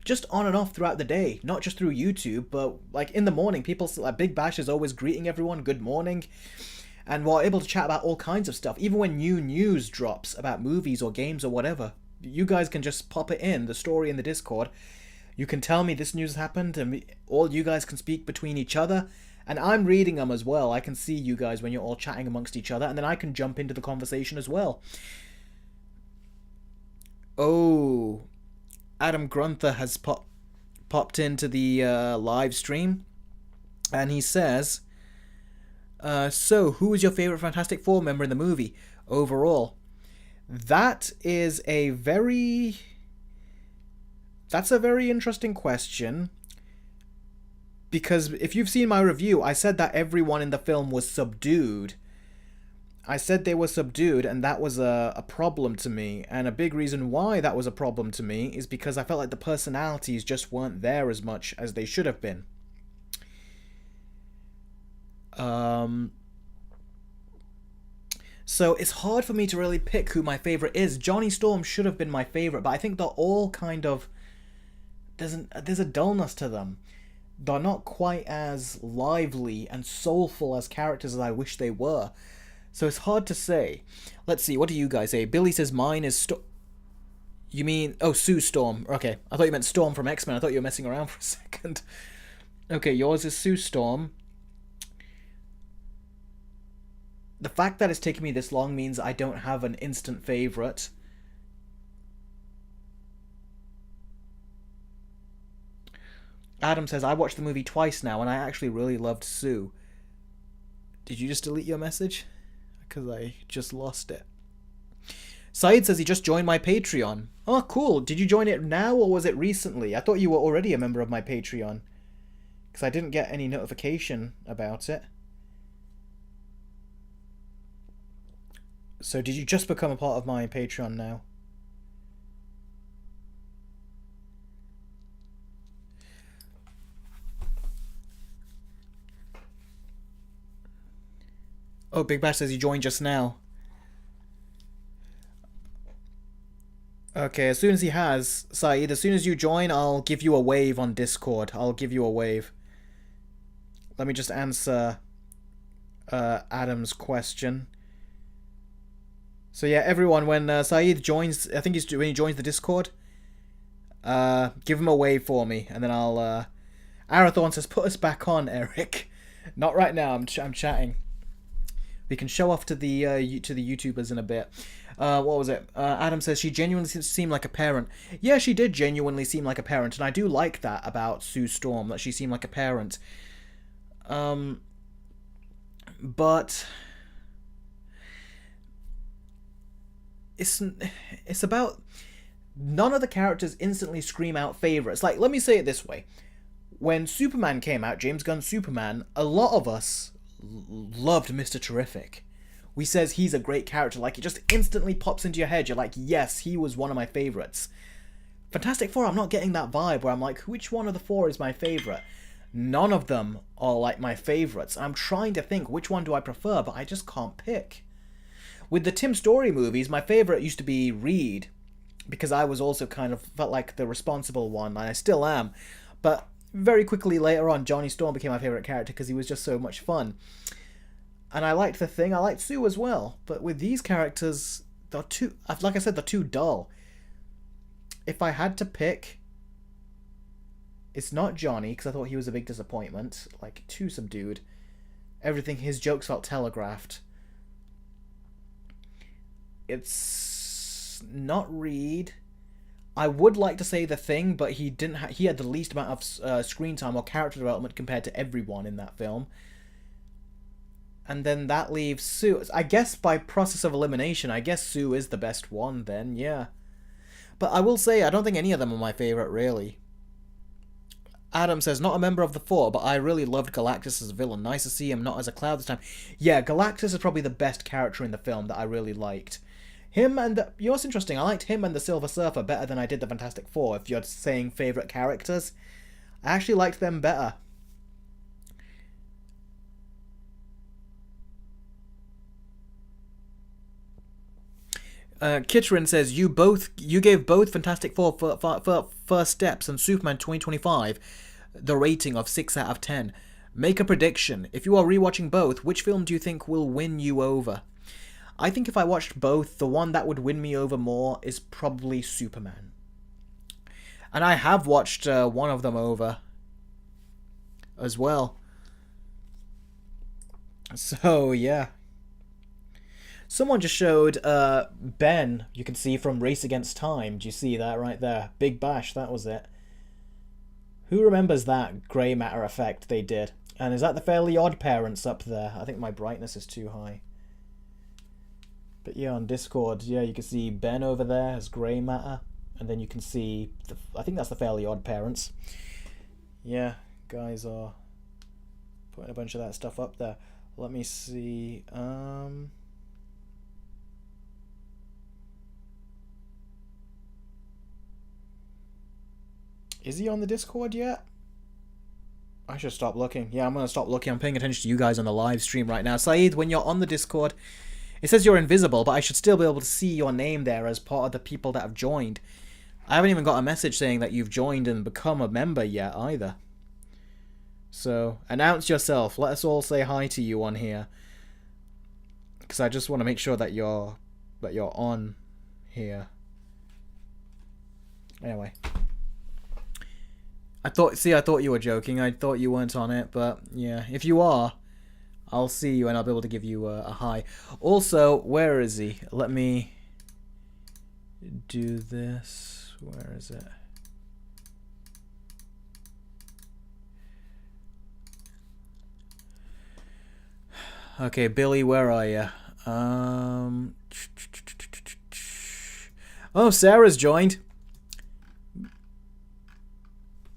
just on and off throughout the day, not just through YouTube, but like in the morning. People like Big Bash is always greeting everyone good morning, and we're able to chat about all kinds of stuff. Even when new news drops about movies or games or whatever, you guys can just pop it in the story in the Discord. You can tell me this news happened, and all you guys can speak between each other. And I'm reading them as well. I can see you guys when you're all chatting amongst each other, and then I can jump into the conversation as well. Oh, Adam Grunther has popped into the live stream, and he says, so who was your favorite Fantastic Four member in the movie overall? That's a very interesting question. Because if you've seen my review, I said that everyone in the film was subdued. I said they were subdued, and that was a problem to me. And a big reason why that was a problem to me is because I felt like the personalities just weren't there as much as they should have been. So it's hard for me to really pick who my favorite is. Johnny Storm should have been my favorite, but I think they're all kind of... There's a dullness to them. They're not quite as lively and soulful as characters as I wish they were. So it's hard to say. Let's see, what do you guys say? Billy says mine is You mean... Oh, Sue Storm. Okay, I thought you meant Storm from X-Men. I thought you were messing around for a second. Okay, yours is Sue Storm. The fact that it's taken me this long means I don't have an instant favorite. Adam says, I watched the movie twice now, and I actually really loved Sue. Did you just delete your message? Because I just lost it. Saeed says he just joined my Patreon. Oh, cool. Did you join it now, or was it recently? I thought you were already a member of my Patreon. Because I didn't get any notification about it. So did you just become a part of my Patreon now? Oh, Big Bash says he joined just now. Okay, as soon as he has, Saeed, as soon as you join, I'll give you a wave on Discord. I'll give you a wave. Let me just answer Adam's question. So yeah, everyone, when Saeed joins, I think when he joins the Discord, give him a wave for me, and then I'll... Arathorn says, put us back on, Eric. Not right now, I'm chatting. We can show off to the YouTubers in a bit. What was it? Adam says she genuinely seemed like a parent. Yeah, she did genuinely seem like a parent, and I do like that about Sue Storm, that she seemed like a parent. But it's about none of the characters instantly scream out favorites. Like, let me say it this way: when Superman came out, James Gunn's Superman, a lot of us loved Mr. Terrific. We says he's a great character. Like, it just instantly pops into your head. You're like, yes, he was one of my favorites. Fantastic Four, I'm not getting that vibe where I'm like, which one of the four is my favorite? None of them are like my favorites. I'm trying to think which one do I prefer, but I just can't pick. With the Tim Story movies, my favorite used to be Reed, because I was also kind of felt like the responsible one, and I still am. But very quickly later on, Johnny Storm became my favorite character because he was just so much fun. And I liked the Thing. I liked Sue as well. But with these characters, they're too... Like I said, they're too dull. If I had to pick... It's not Johnny, because I thought he was a big disappointment. Like, too subdued. Everything... His jokes felt telegraphed. It's... not Reed. I would like to say the Thing, but he didn't. He had the least amount of screen time or character development compared to everyone in that film. And then that leaves Sue. I guess by process of elimination, I guess Sue is the best one then, yeah. But I will say, I don't think any of them are my favourite, really. Adam says, not a member of the Four, but I really loved Galactus as a villain. Nice to see him not as a Cloud this time. Yeah, Galactus is probably the best character in the film that I really liked. Him and... You know what's interesting? I liked him and the Silver Surfer better than I did the Fantastic Four, if you're saying favourite characters. I actually liked them better. Kitterin says you gave both Fantastic Four for first steps and Superman 2025 the rating of 6 out of 10. Make a prediction. If you are rewatching both, which film do you think will win you over? I think if I watched both, the one that would win me over more is probably Superman. And I have watched one of them over as well. So, yeah. Someone just showed Ben, you can see from Race Against Time. Do you see that right there? Big Bash, that was it. Who remembers that grey matter effect they did? And is that the Fairly Odd Parents up there? I think my brightness is too high. But yeah, on Discord, yeah, you can see Ben over there as grey matter. And then you can see, I think that's the Fairly Odd Parents. Yeah, guys are putting a bunch of that stuff up there. Let me see. Is he on the Discord yet? I should stop looking. Yeah, I'm going to stop looking. I'm paying attention to you guys on the live stream right now. Saeed, when you're on the Discord, it says you're invisible, but I should still be able to see your name there as part of the people that have joined. I haven't even got a message saying that you've joined and become a member yet either. So, announce yourself. Let us all say hi to you on here. Because I just want to make sure that you're on here. Anyway. I thought you were joking. I thought you weren't on it, but yeah, if you are, I'll see you and I'll be able to give you a hi. Also, where is he? Let me do this. Where is it? Okay, Billy, where are you? Oh, Sarah's joined.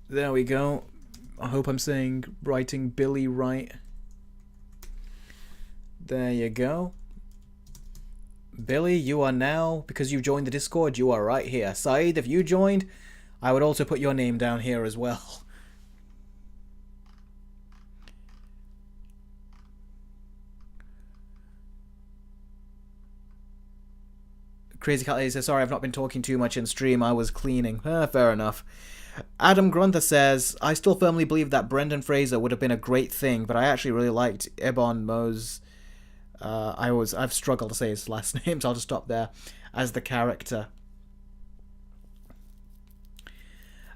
There we go. I hope I'm writing Billy right. There you go. Billy, you are now, because you've joined the Discord, you are right here. Saeed, if you joined, I would also put your name down here as well. Crazy Cat Lady says, sorry, I've not been talking too much in stream. I was cleaning. Fair enough. Adam Grunther says, I still firmly believe that Brendan Fraser would have been a great thing, but I actually really liked Ebon Mose. I've struggled to say his last name, so I'll just stop there, as the character.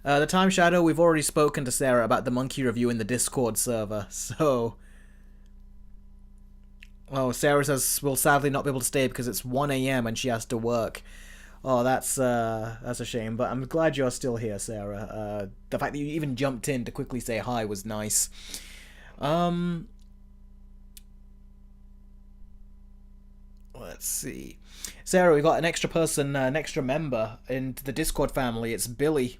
The Time Shadow, we've already spoken to Sarah about the monkey review in the Discord server, so... Oh, Sarah says we'll sadly not be able to stay because it's 1 AM and she has to work. Oh, that's a shame, but I'm glad you're still here, Sarah. The fact that you even jumped in to quickly say hi was nice. Let's see. Sarah, we got an extra person, an extra member in the Discord family. It's Billy,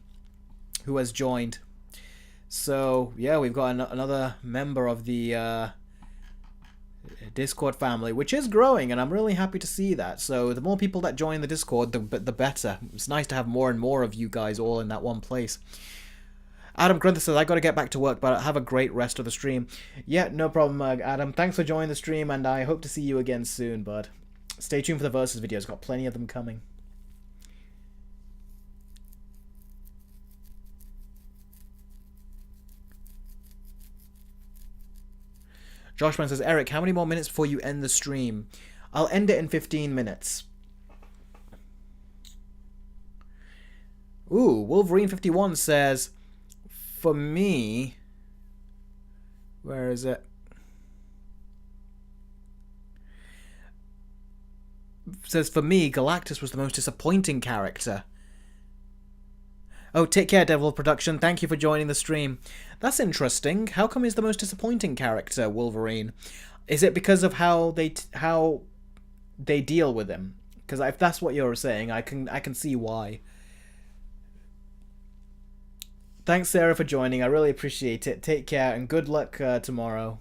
who has joined. So, yeah, we've got another member of the Discord family, which is growing, and I'm really happy to see that. So the more people that join the Discord, the better. It's nice to have more and more of you guys all in that one place. Adam Grunther says, I got to get back to work, but have a great rest of the stream. Yeah, no problem, Adam. Thanks for joining the stream, and I hope to see you again soon, bud. Stay tuned for the Versus videos. Got plenty of them coming. Joshman says, Eric, how many more minutes before you end the stream? I'll end it in 15 minutes. Ooh, Wolverine51 says, for me... Where is it? Says, for me, Galactus was the most disappointing character. Oh, take care, Devil Production. Thank you for joining the stream. That's interesting. How come he's the most disappointing character, Wolverine? Is it because of how they deal with him? Because if that's what you're saying, I can see why. Thanks, Sarah, for joining. I really appreciate it. Take care and good luck tomorrow.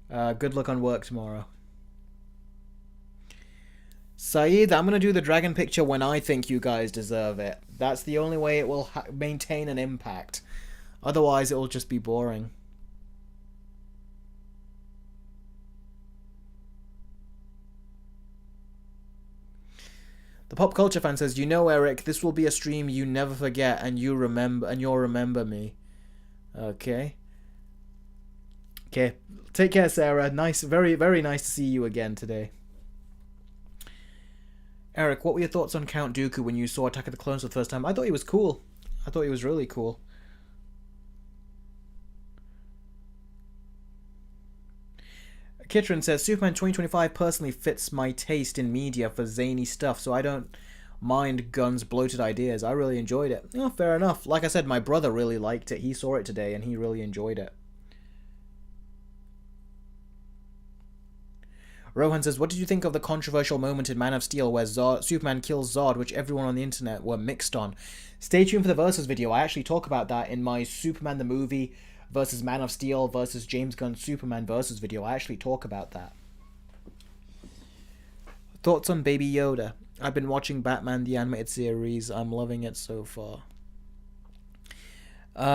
Good luck on work tomorrow. Saeed, I'm gonna do the dragon picture when I think you guys deserve it. That's the only way it will maintain an impact. Otherwise, it will just be boring. The pop culture fan says, "You know, Eric, this will be a stream you never forget, and you'll remember me." Okay. Okay. Take care, Sarah. Nice, very, very nice to see you again today. Eric, what were your thoughts on Count Dooku when you saw Attack of the Clones for the first time? I thought he was cool. I thought he was really cool. Kitron says, Superman 2025 personally fits my taste in media for zany stuff, so I don't mind Gunn's bloated ideas. I really enjoyed it. Oh, fair enough. Like I said, my brother really liked it. He saw it today, and he really enjoyed it. Rohan says, what did you think of the controversial moment in Man of Steel where Superman kills Zod, which everyone on the internet were mixed on? Stay tuned for the Versus video. I actually talk about that in my Superman the Movie versus Man of Steel versus James Gunn Superman Versus video. I actually talk about that. Thoughts on Baby Yoda? I've been watching Batman the Animated Series. I'm loving it so far.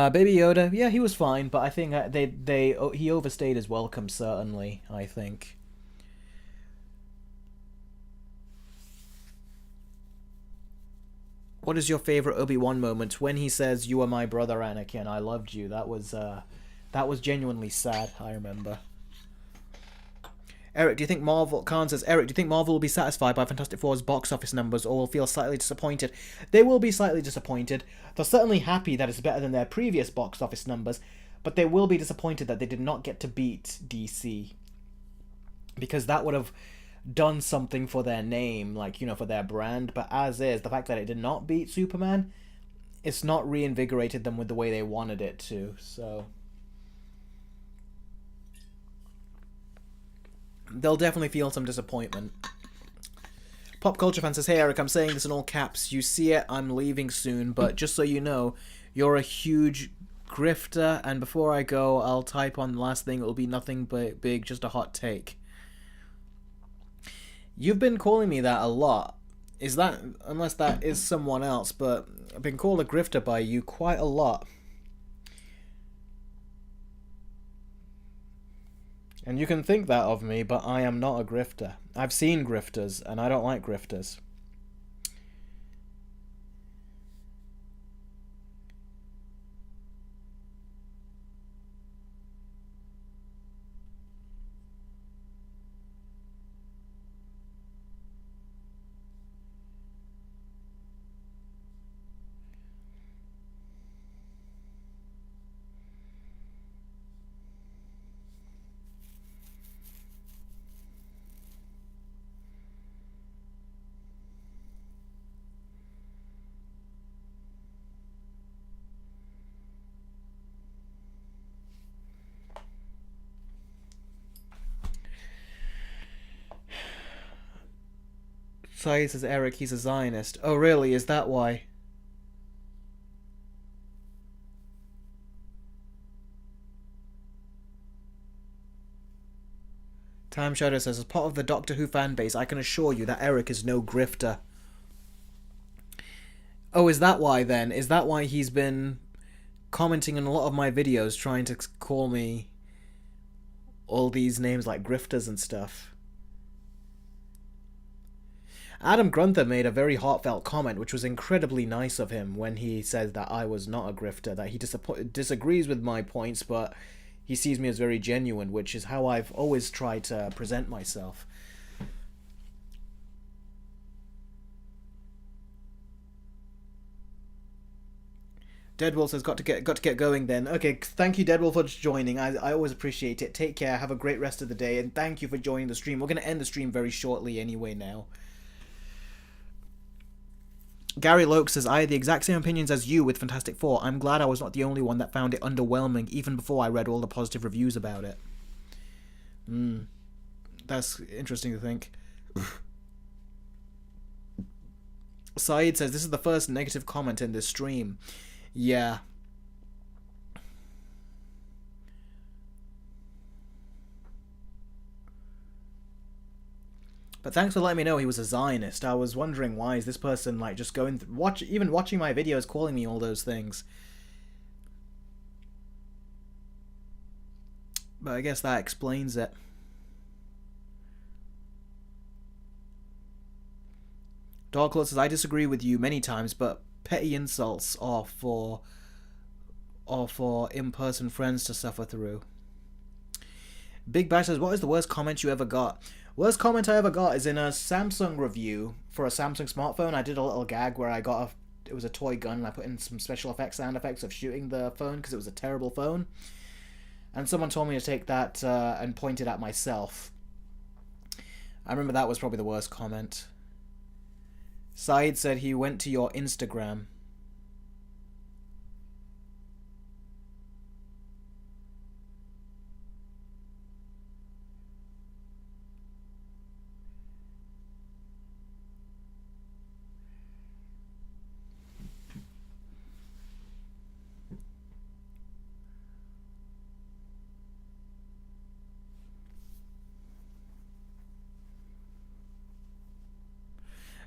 Baby Yoda, yeah, he was fine, but I think he overstayed his welcome, certainly, I think. What is your favorite Obi-Wan moment? When he says, "You are my brother, Anakin. I loved you." That was genuinely sad. I remember. Eric, do you think Marvel... Khan says, Eric, do you think Marvel will be satisfied by Fantastic Four's box office numbers or will feel slightly disappointed? They will be slightly disappointed. They're certainly happy that it's better than their previous box office numbers, but they will be disappointed that they did not get to beat DC. Because that would have done something for their name, like, you know, for their brand, but as is, the fact that it did not beat Superman, it's not reinvigorated them with the way they wanted it to, so they'll definitely feel some disappointment. Pop Culture Fan says, hey Eric, I'm saying this in all caps, you see it, I'm leaving soon, but just so you know, you're a huge grifter, and before I go, I'll type on the last thing, it'll be nothing but big, just a hot take. You've been calling me that a lot. Is that, unless that is someone else, but I've been called a grifter by you quite a lot. And you can think that of me, but I am not a grifter. I've seen grifters, and I don't like grifters. Sai says, Eric, he's a Zionist. Oh, really? Is that why? Time Shadow says, as part of the Doctor Who fan base, I can assure you that Eric is no grifter. Oh, is that why then? Is that why he's been commenting on a lot of my videos, trying to call me all these names like grifters and stuff? Adam Grunther made a very heartfelt comment, which was incredibly nice of him when he said that I was not a grifter, that he disagrees with my points, but he sees me as very genuine, which is how I've always tried to present myself. Deadwolf says, got to get going then. Okay, thank you Deadwolf for joining. I always appreciate it. Take care, have a great rest of the day, and thank you for joining the stream. We're going to end the stream very shortly anyway now. Gary Loke says, I had the exact same opinions as you with Fantastic Four. I'm glad I was not the only one that found it underwhelming, even before I read all the positive reviews about it. That's interesting to think. Saeed says, this is the first negative comment in this stream. Yeah. But thanks for letting me know he was a Zionist. I was wondering why is this person like just going even watching my videos calling me all those things. But I guess that explains it. Darklord says, I disagree with you many times, but petty insults are for in-person friends to suffer through. Big Bash says, what is the worst comment you ever got? Worst comment I ever got is in a Samsung review for a Samsung smartphone. I did a little gag where it was a toy gun, and I put in some special effects, sound effects of shooting the phone because it was a terrible phone. And someone told me to take that and point it at myself. I remember that was probably the worst comment. Saeed said he went to your Instagram.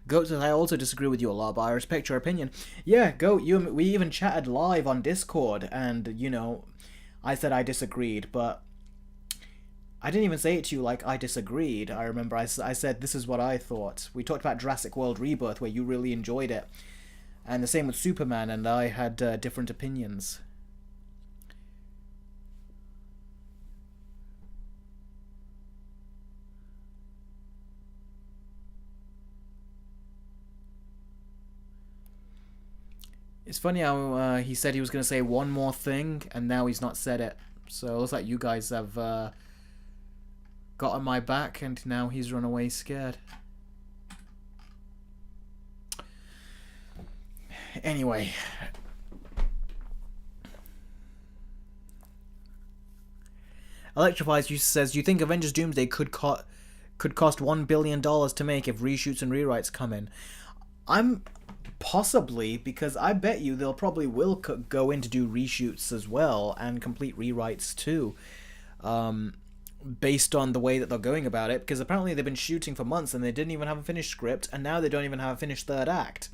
Goat says, I also disagree with you a lot, but I respect your opinion. Yeah, Goat, we even chatted live on Discord, and, you know, I said I disagreed, but I didn't even say it to you like I disagreed. I remember I said this is what I thought. We talked about Jurassic World Rebirth, where you really enjoyed it. And the same with Superman, and I had different opinions. It's funny how he said he was going to say one more thing, and now he's not said it. So it looks like you guys have got on my back, and now he's run away scared. Anyway. Electrifies you says, you think Avengers Doomsday could cost $1 billion to make if reshoots and rewrites come in? Possibly, because I bet you they'll probably will go in to do reshoots as well and complete rewrites too, based on the way that they're going about it, because apparently they've been shooting for months and they didn't even have a finished script, and now they don't even have a finished third act.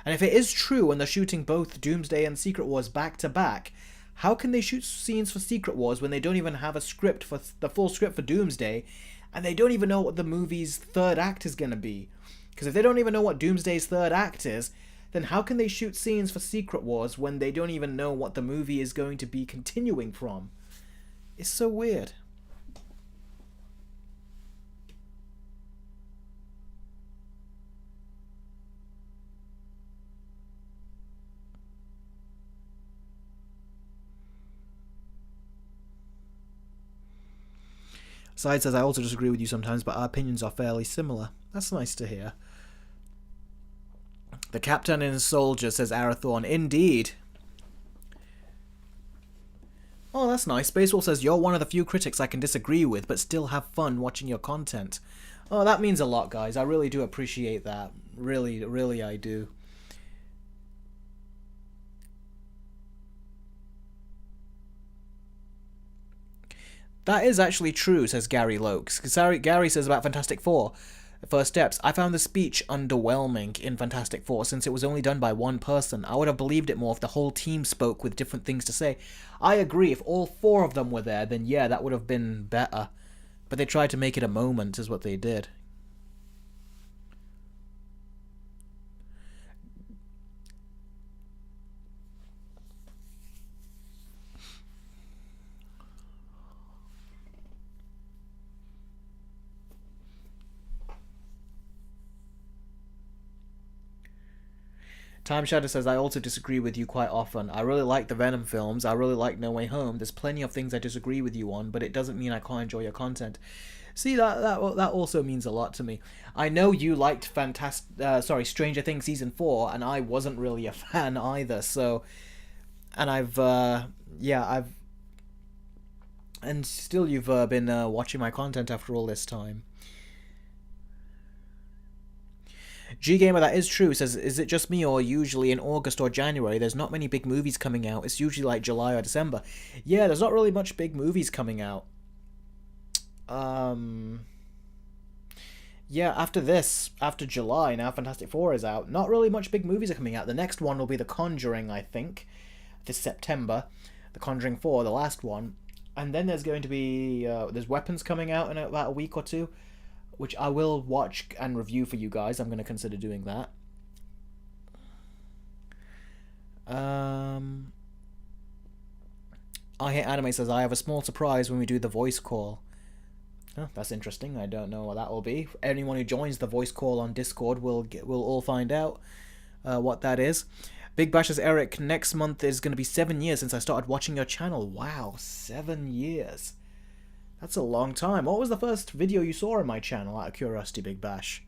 And if it is true and they're shooting both Doomsday and Secret Wars back to back, how can they shoot scenes for Secret Wars when they don't even have a script for the full script for Doomsday, and they don't even know what the movie's third act is going to be? Because if they don't even know what Doomsday's third act is, then how can they shoot scenes for Secret Wars when they don't even know what the movie is going to be continuing from? It's so weird. Side says, I also disagree with you sometimes, but our opinions are fairly similar. That's nice to hear. The Captain and his Soldier, says Arathorn. Indeed. Oh, that's nice. Spacewall says, you're one of the few critics I can disagree with, but still have fun watching your content. Oh, that means a lot, guys. I really do appreciate that. Really, really I do. That is actually true, says Gary Lokes. Gary says about Fantastic Four. First steps. I found the speech underwhelming in Fantastic Four since it was only done by one person. I would have believed it more if the whole team spoke with different things to say. I agree. If all four of them were there, then yeah, that would have been better. But they tried to make it a moment, is what they did. Time Shadow says, I also disagree with you quite often. I really like the Venom films. I really like No Way Home. There's plenty of things I disagree with you on, but it doesn't mean I can't enjoy your content. See, that also means a lot to me. I know you liked Stranger Things Season 4, and I wasn't really a fan either, so... And and still you've been watching my content after all this time. G-Gamer, that is true, says, is it just me, or usually in August or January there's not many big movies coming out? It's usually like July or December. Yeah, there's not really much big movies coming out. Yeah, after this, after July, now Fantastic Four is out. Not really much big movies are coming out. The next one will be The Conjuring, I think, this September. The Conjuring 4, the last one. And then there's going to be, there's Weapons coming out in about a week or two, which I will watch and review for you guys. I'm going to consider doing that. I Hate Anime says, I have a small surprise when we do the voice call. Oh, that's interesting. I don't know what that will be. Anyone who joins the voice call on Discord will all find out what that is. Big Bash says, Eric, next month is going to be 7 years since I started watching your channel. Wow, 7 years. That's a long time. What was the first video you saw on my channel, out of curiosity, Big Bash?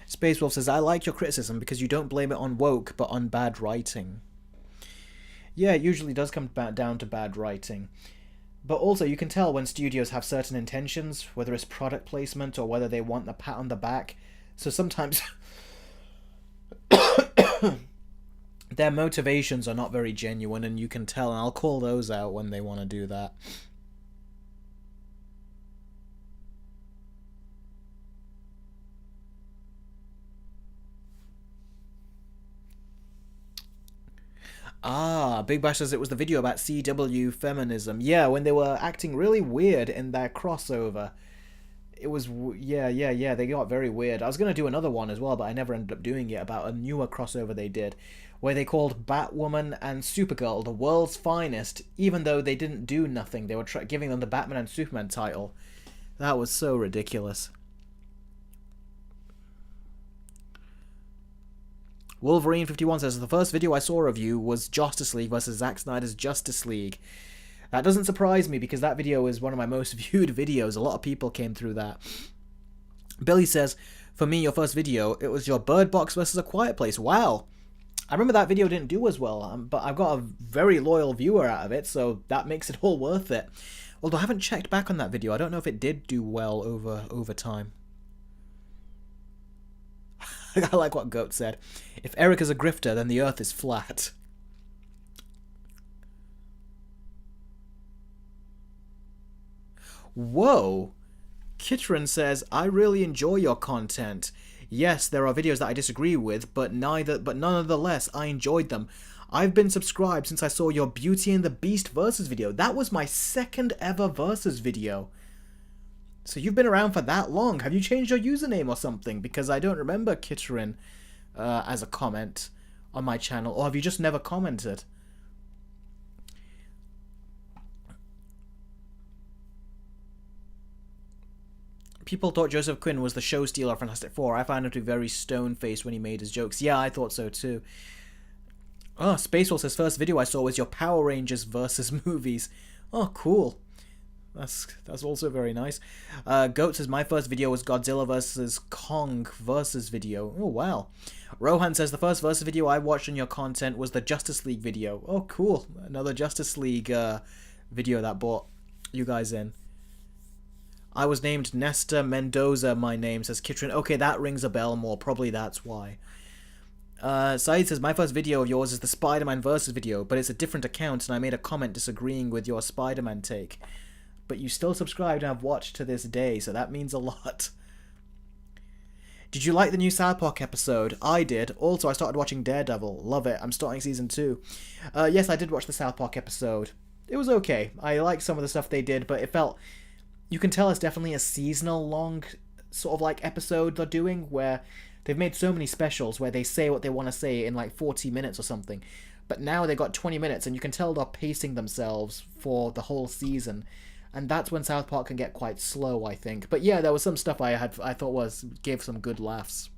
Space Wolf says, I like your criticism because you don't blame it on woke, but on bad writing. Yeah, it usually does come down to bad writing. But also, you can tell when studios have certain intentions, whether it's product placement or whether they want the pat on the back. So sometimes their motivations are not very genuine, and you can tell, and I'll call those out when they want to do that. Ah, Big Bash says it was the video about CW feminism. Yeah, when they were acting really weird in their crossover. It was, yeah, they got very weird. I was going to do another one as well, but I never ended up doing it, about a newer crossover they did, where they called Batwoman and Supergirl the world's finest, even though they didn't do nothing. They were giving them the Batman and Superman title. That was so ridiculous. Wolverine51 says, the first video I saw of you was Justice League versus Zack Snyder's Justice League. That doesn't surprise me because that video is one of my most viewed videos. A lot of people came through that. Billy says, for me, your first video, it was your Bird Box versus A Quiet Place. Wow. I remember that video didn't do as well, but I've got a very loyal viewer out of it, so that makes it all worth it. Although I haven't checked back on that video. I don't know if it did do well over time. I like what Goat said. If Eric is a grifter, then the earth is flat. Whoa! Kitron says, I really enjoy your content. Yes, there are videos that I disagree with, but nonetheless, I enjoyed them. I've been subscribed since I saw your Beauty and the Beast versus video. That was my second ever versus video. So you've been around for that long. Have you changed your username or something? Because I don't remember Kitterin as a comment on my channel. Or have you just never commented? People thought Joseph Quinn was the show stealer of Fantastic Four. I found him to be very stone-faced when he made his jokes. Yeah, I thought so too. Oh, Spacewall says, first video I saw was your Power Rangers versus movies. Oh, cool. That's also very nice. Goat says, my first video was Godzilla vs. Kong versus video. Oh, wow. Rohan says, the first versus video I watched on your content was the Justice League video. Oh, cool. Another Justice League video that brought you guys in. I was named Nesta Mendoza, my name, says Kitrin. Okay, that rings a bell more. Probably that's why. Saeed says, my first video of yours is the Spider-Man versus video, but it's a different account, and I made a comment disagreeing with your Spider-Man take. But you still subscribed and have watched to this day, so that means a lot. Did you like the new South Park episode? I did. Also, I started watching Daredevil. Love it. I'm starting season 2. Yes, I did watch the South Park episode. It was okay. I liked some of the stuff they did, but it felt... You can tell it's definitely a seasonal long sort of like episode they're doing, where they've made so many specials where they say what they want to say in like 40 minutes or something. But now they got 20 minutes, and you can tell they're pacing themselves for the whole season. And that's when South Park can get quite slow, I think. But yeah, there was some stuff I thought gave some good laughs.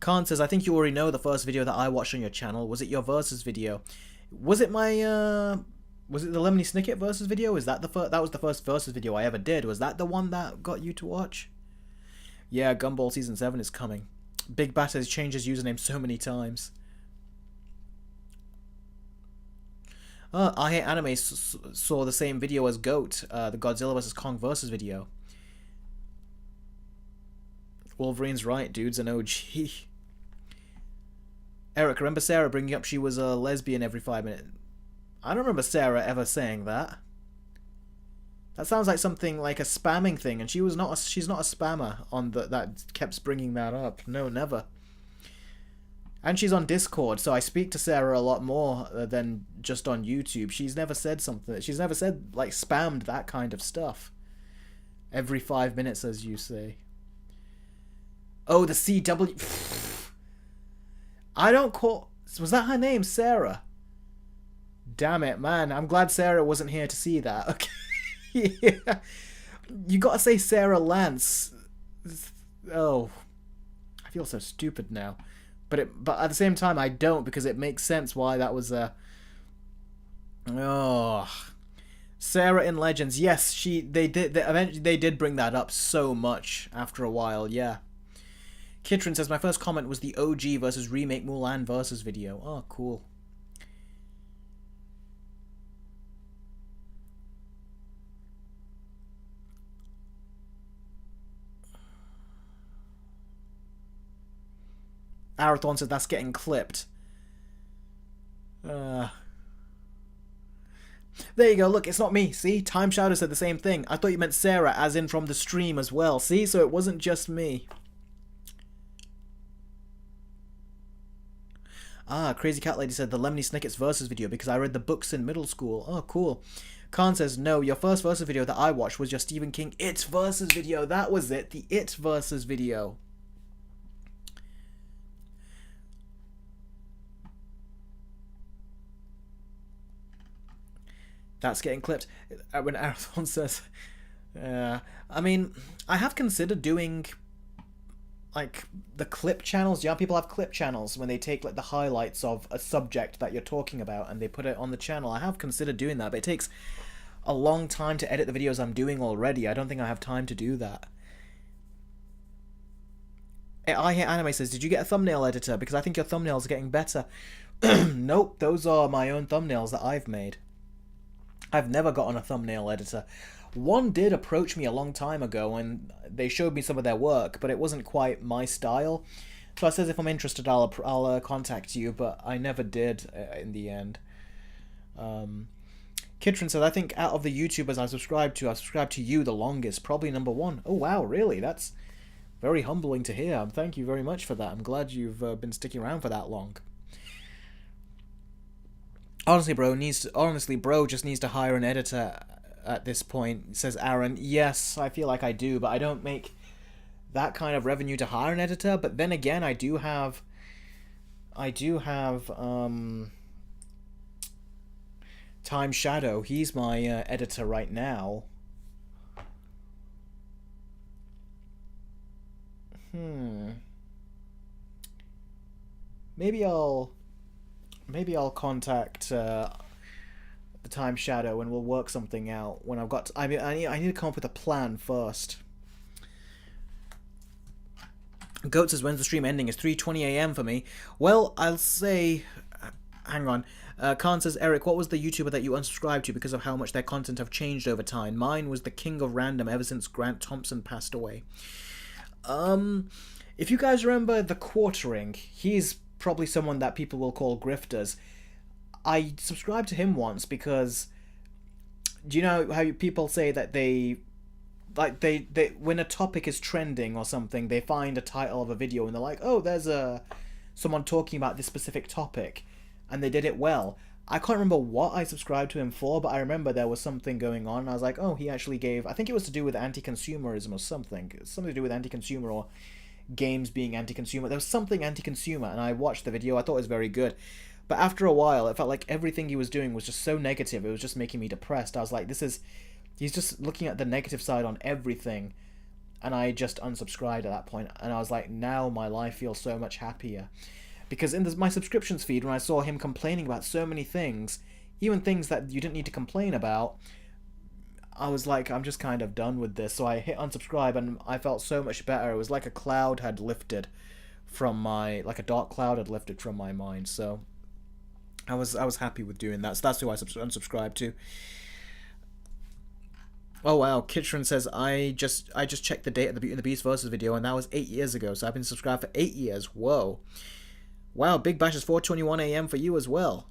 Khan says, I think you already know the first video that I watched on your channel. Was it your versus video? Was it my, was it the Lemony Snicket versus video? Is that that was the first versus video I ever did. Was that the one that got you to watch? Yeah, Gumball Season 7 is coming. Big Bat has changed his username so many times. I Hate Anime saw the same video as Goat, the Godzilla vs. Kong versus video. Wolverine's right, dude's an OG. Eric, remember Sarah bringing up she was a lesbian every 5 minutes? I don't remember Sarah ever saying that. That sounds like something like a spamming thing, and she's not a spammer on that kept bringing that up. No, never. And she's on Discord, so I speak to Sarah a lot more than just on YouTube. She's never said something. She's never said, like, spammed that kind of stuff. Every 5 minutes, as you say. Oh, the CW. I don't call... Was that her name, Sarah? Damn it, man. I'm glad Sarah wasn't here to see that. Okay. Yeah. You gotta say Sarah Lance. Oh. I feel so stupid now. But at the same time, I don't, because it makes sense why that was a... Oh. Sarah in Legends. Yes, they did bring that up so much after a while, yeah. Kitrin says, my first comment was the OG versus remake Mulan versus video. Oh, cool. Arathon said, that's getting clipped. There you go, look, it's not me, see? Time Shadow said the same thing. I thought you meant Sarah, as in from the stream as well. See, so it wasn't just me. Ah, Crazy Cat Lady said the Lemony Snicket's Versus video because I read the books in middle school. Oh, cool. Khan says, no, your first Versus video that I watched was your Stephen King It Versus video. That was it, the It Versus video. That's getting clipped. When Arathon says... I mean, I have considered doing... like, the clip channels. Yeah, people have clip channels when they take, like, the highlights of a subject that you're talking about and they put it on the channel. I have considered doing that, but it takes a long time to edit the videos I'm doing already. I don't think I have time to do that. I Hate Anime says, did you get a thumbnail editor? Because I think your thumbnails are getting better. Nope, those are my own thumbnails that I've made. I've never gotten a thumbnail editor. One did approach me a long time ago and they showed me some of their work, but it wasn't quite my style. So I says if I'm interested, I'll contact you, but I never did in the end. Kitrin said, I think out of the YouTubers I subscribed to you the longest, probably #1. Oh wow, really? That's very humbling to hear. Thank you very much for that. I'm glad you've been sticking around for that long. Honestly, bro just needs to hire an editor at this point, says Aaron. Yes, I feel like I do, but I don't make that kind of revenue to hire an editor. But then again, I do have Time Shadow. He's my editor right now. Maybe I'll contact the Time Shadow and we'll work something out when I've got... I need to come up with a plan first. Goat says, when's the stream ending? It's 3:20 AM for me. Well, I'll say... Hang on. Khan says, Eric, what was the YouTuber that you unsubscribed to because of how much their content have changed over time? Mine was the King of Random ever since Grant Thompson passed away. If you guys remember The Quartering, he's probably someone that people will call grifters. I subscribed to him once because, do you know how people say that they when a topic is trending or something, they find a title of a video and they're like, oh, there's someone talking about this specific topic, and they did it well. I can't remember what I subscribed to him for, but I remember there was something going on. I was like, oh, he actually gave... I think it was to do with anti-consumerism or something. Something to do with anti-consumer or games being anti-consumer. There was something anti-consumer, and I watched the video. I thought it was very good. But after a while, it felt like everything he was doing was just so negative. It was just making me depressed. I was like, he's just looking at the negative side on everything. And I just unsubscribed at that point. And I was like, now my life feels so much happier. Because in my subscriptions feed, when I saw him complaining about so many things, even things that you didn't need to complain about, I was like, I'm just kind of done with this. So I hit unsubscribe and I felt so much better. It was like a cloud had lifted from like a dark cloud had lifted from my mind. So I was happy with doing that. So that's who I unsubscribed to. Oh wow, Kitron says I just checked the date of the Beauty and the Beast versus video, and that was 8 years ago. So I've been subscribed for 8 years. Whoa, wow, Big Bash is 4:21 a.m. for you as well.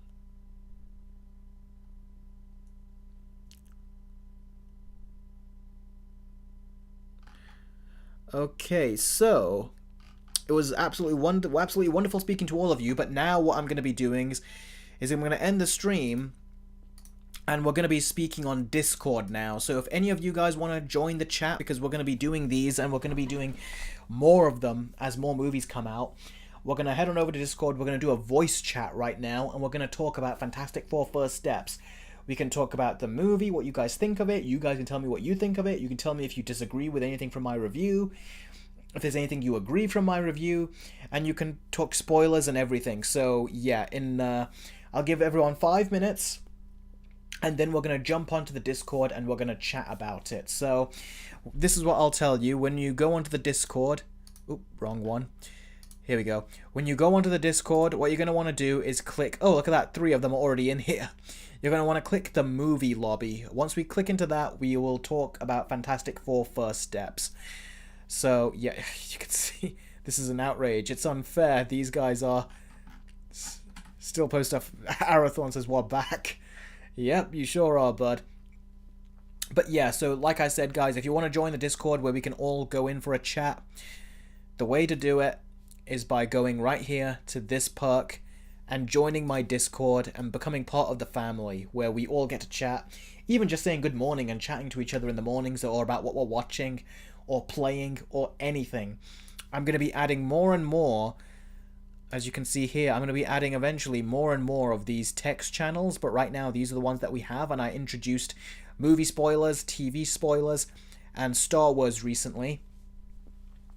Okay, so it was absolutely wonderful speaking to all of you. But now what I'm going to be doing is I'm going to end the stream. And we're going to be speaking on Discord now. So if any of you guys want to join the chat, because we're going to be doing these and we're going to be doing more of them as more movies come out, we're going to head on over to Discord. We're going to do a voice chat right now, and we're going to talk about Fantastic Four First Steps. We can talk about the movie, what you guys think of it. You guys can tell me what you think of it. You can tell me if you disagree with anything from my review, if there's anything you agree from my review, and you can talk spoilers and everything. So yeah, I'll give everyone 5 minutes. And then we're going to jump onto the Discord and we're going to chat about it. So, this is what I'll tell you. When you go onto the Discord... Oop, wrong one. Here we go. When you go onto the Discord, what you're going to want to do is click... Oh, look at that. 3 of them are already in here. You're going to want to click the movie lobby. Once we click into that, we will talk about Fantastic Four First Steps. So, yeah, you can see... This is an outrage. It's unfair. These guys are... Still post stuff. Arathon says, we're back. Yep, you sure are, bud. But yeah, so like I said, guys, if you want to join the Discord where we can all go in for a chat, the way to do it is by going right here to this perk and joining my Discord and becoming part of the family where we all get to chat, even just saying good morning and chatting to each other in the mornings or about what we're watching or playing or anything. I'm going to be adding more and more. As you can see here, I'm going to be adding eventually more and more of these text channels, but right now these are the ones that we have, and I introduced movie spoilers, TV spoilers, and Star Wars recently.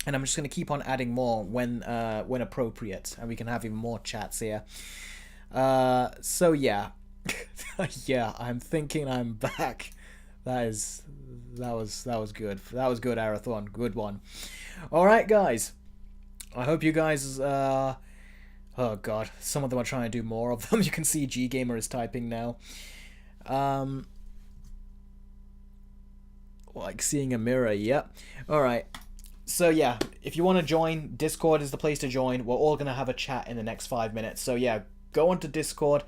And I'm just going to keep on adding more when appropriate, and we can have even more chats here. So yeah. Yeah, I'm thinking I'm back. That was good. That was good, Arathon. Good one. Alright, guys. I hope you guys oh god, some of them are trying to do more of them. You can see G Gamer is typing now. Like seeing a mirror, yep. Alright. So yeah, if you want to join, Discord is the place to join. We're all going to have a chat in the next 5 minutes. So yeah, go onto Discord.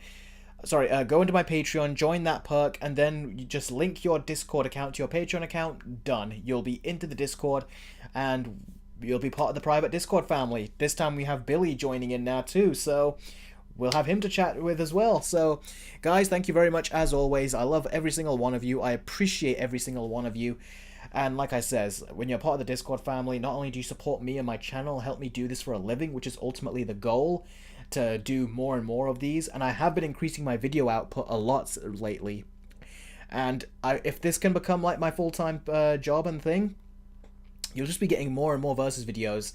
Sorry, go into my Patreon, join that perk, and then you just link your Discord account to your Patreon account. Done. You'll be into the Discord, and you'll be part of the private Discord family. This time we have Billy joining in now too, so we'll have him to chat with as well. So, guys, thank you very much as always. I love every single one of you. I appreciate every single one of you. And like I says, when you're part of the Discord family, not only do you support me and my channel, help me do this for a living, which is ultimately the goal, to do more and more of these. And I have been increasing my video output a lot lately. And if this can become like my full-time job and thing, you'll just be getting more and more Versus videos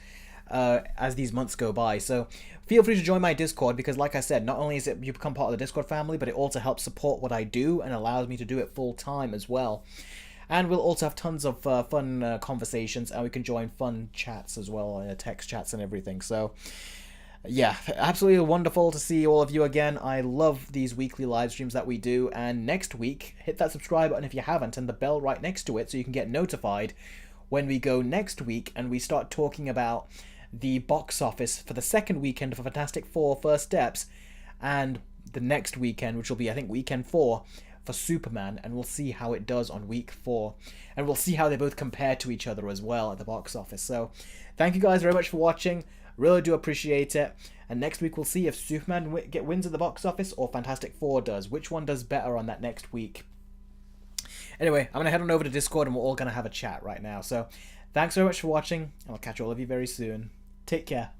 as these months go by. So feel free to join my Discord, because like I said, not only is it you become part of the Discord family, but it also helps support what I do and allows me to do it full-time as well. And we'll also have tons of fun conversations, and we can join fun chats as well, text chats and everything. So yeah, absolutely wonderful to see all of you again. I love these weekly live streams that we do. And next week, hit that subscribe button if you haven't, and the bell right next to it so you can get notified when we go next week and we start talking about the box office for the second weekend for Fantastic Four First Steps, and the next weekend, which will be, I think, weekend 4 for Superman, and we'll see how it does on week 4, and we'll see how they both compare to each other as well at the box office. So thank you guys very much for watching. Really do appreciate it. And next week we'll see if Superman wins at the box office or Fantastic Four does. Which one does better on that next week? Anyway, I'm going to head on over to Discord and we're all going to have a chat right now. So thanks very much for watching, and I'll catch all of you very soon. Take care.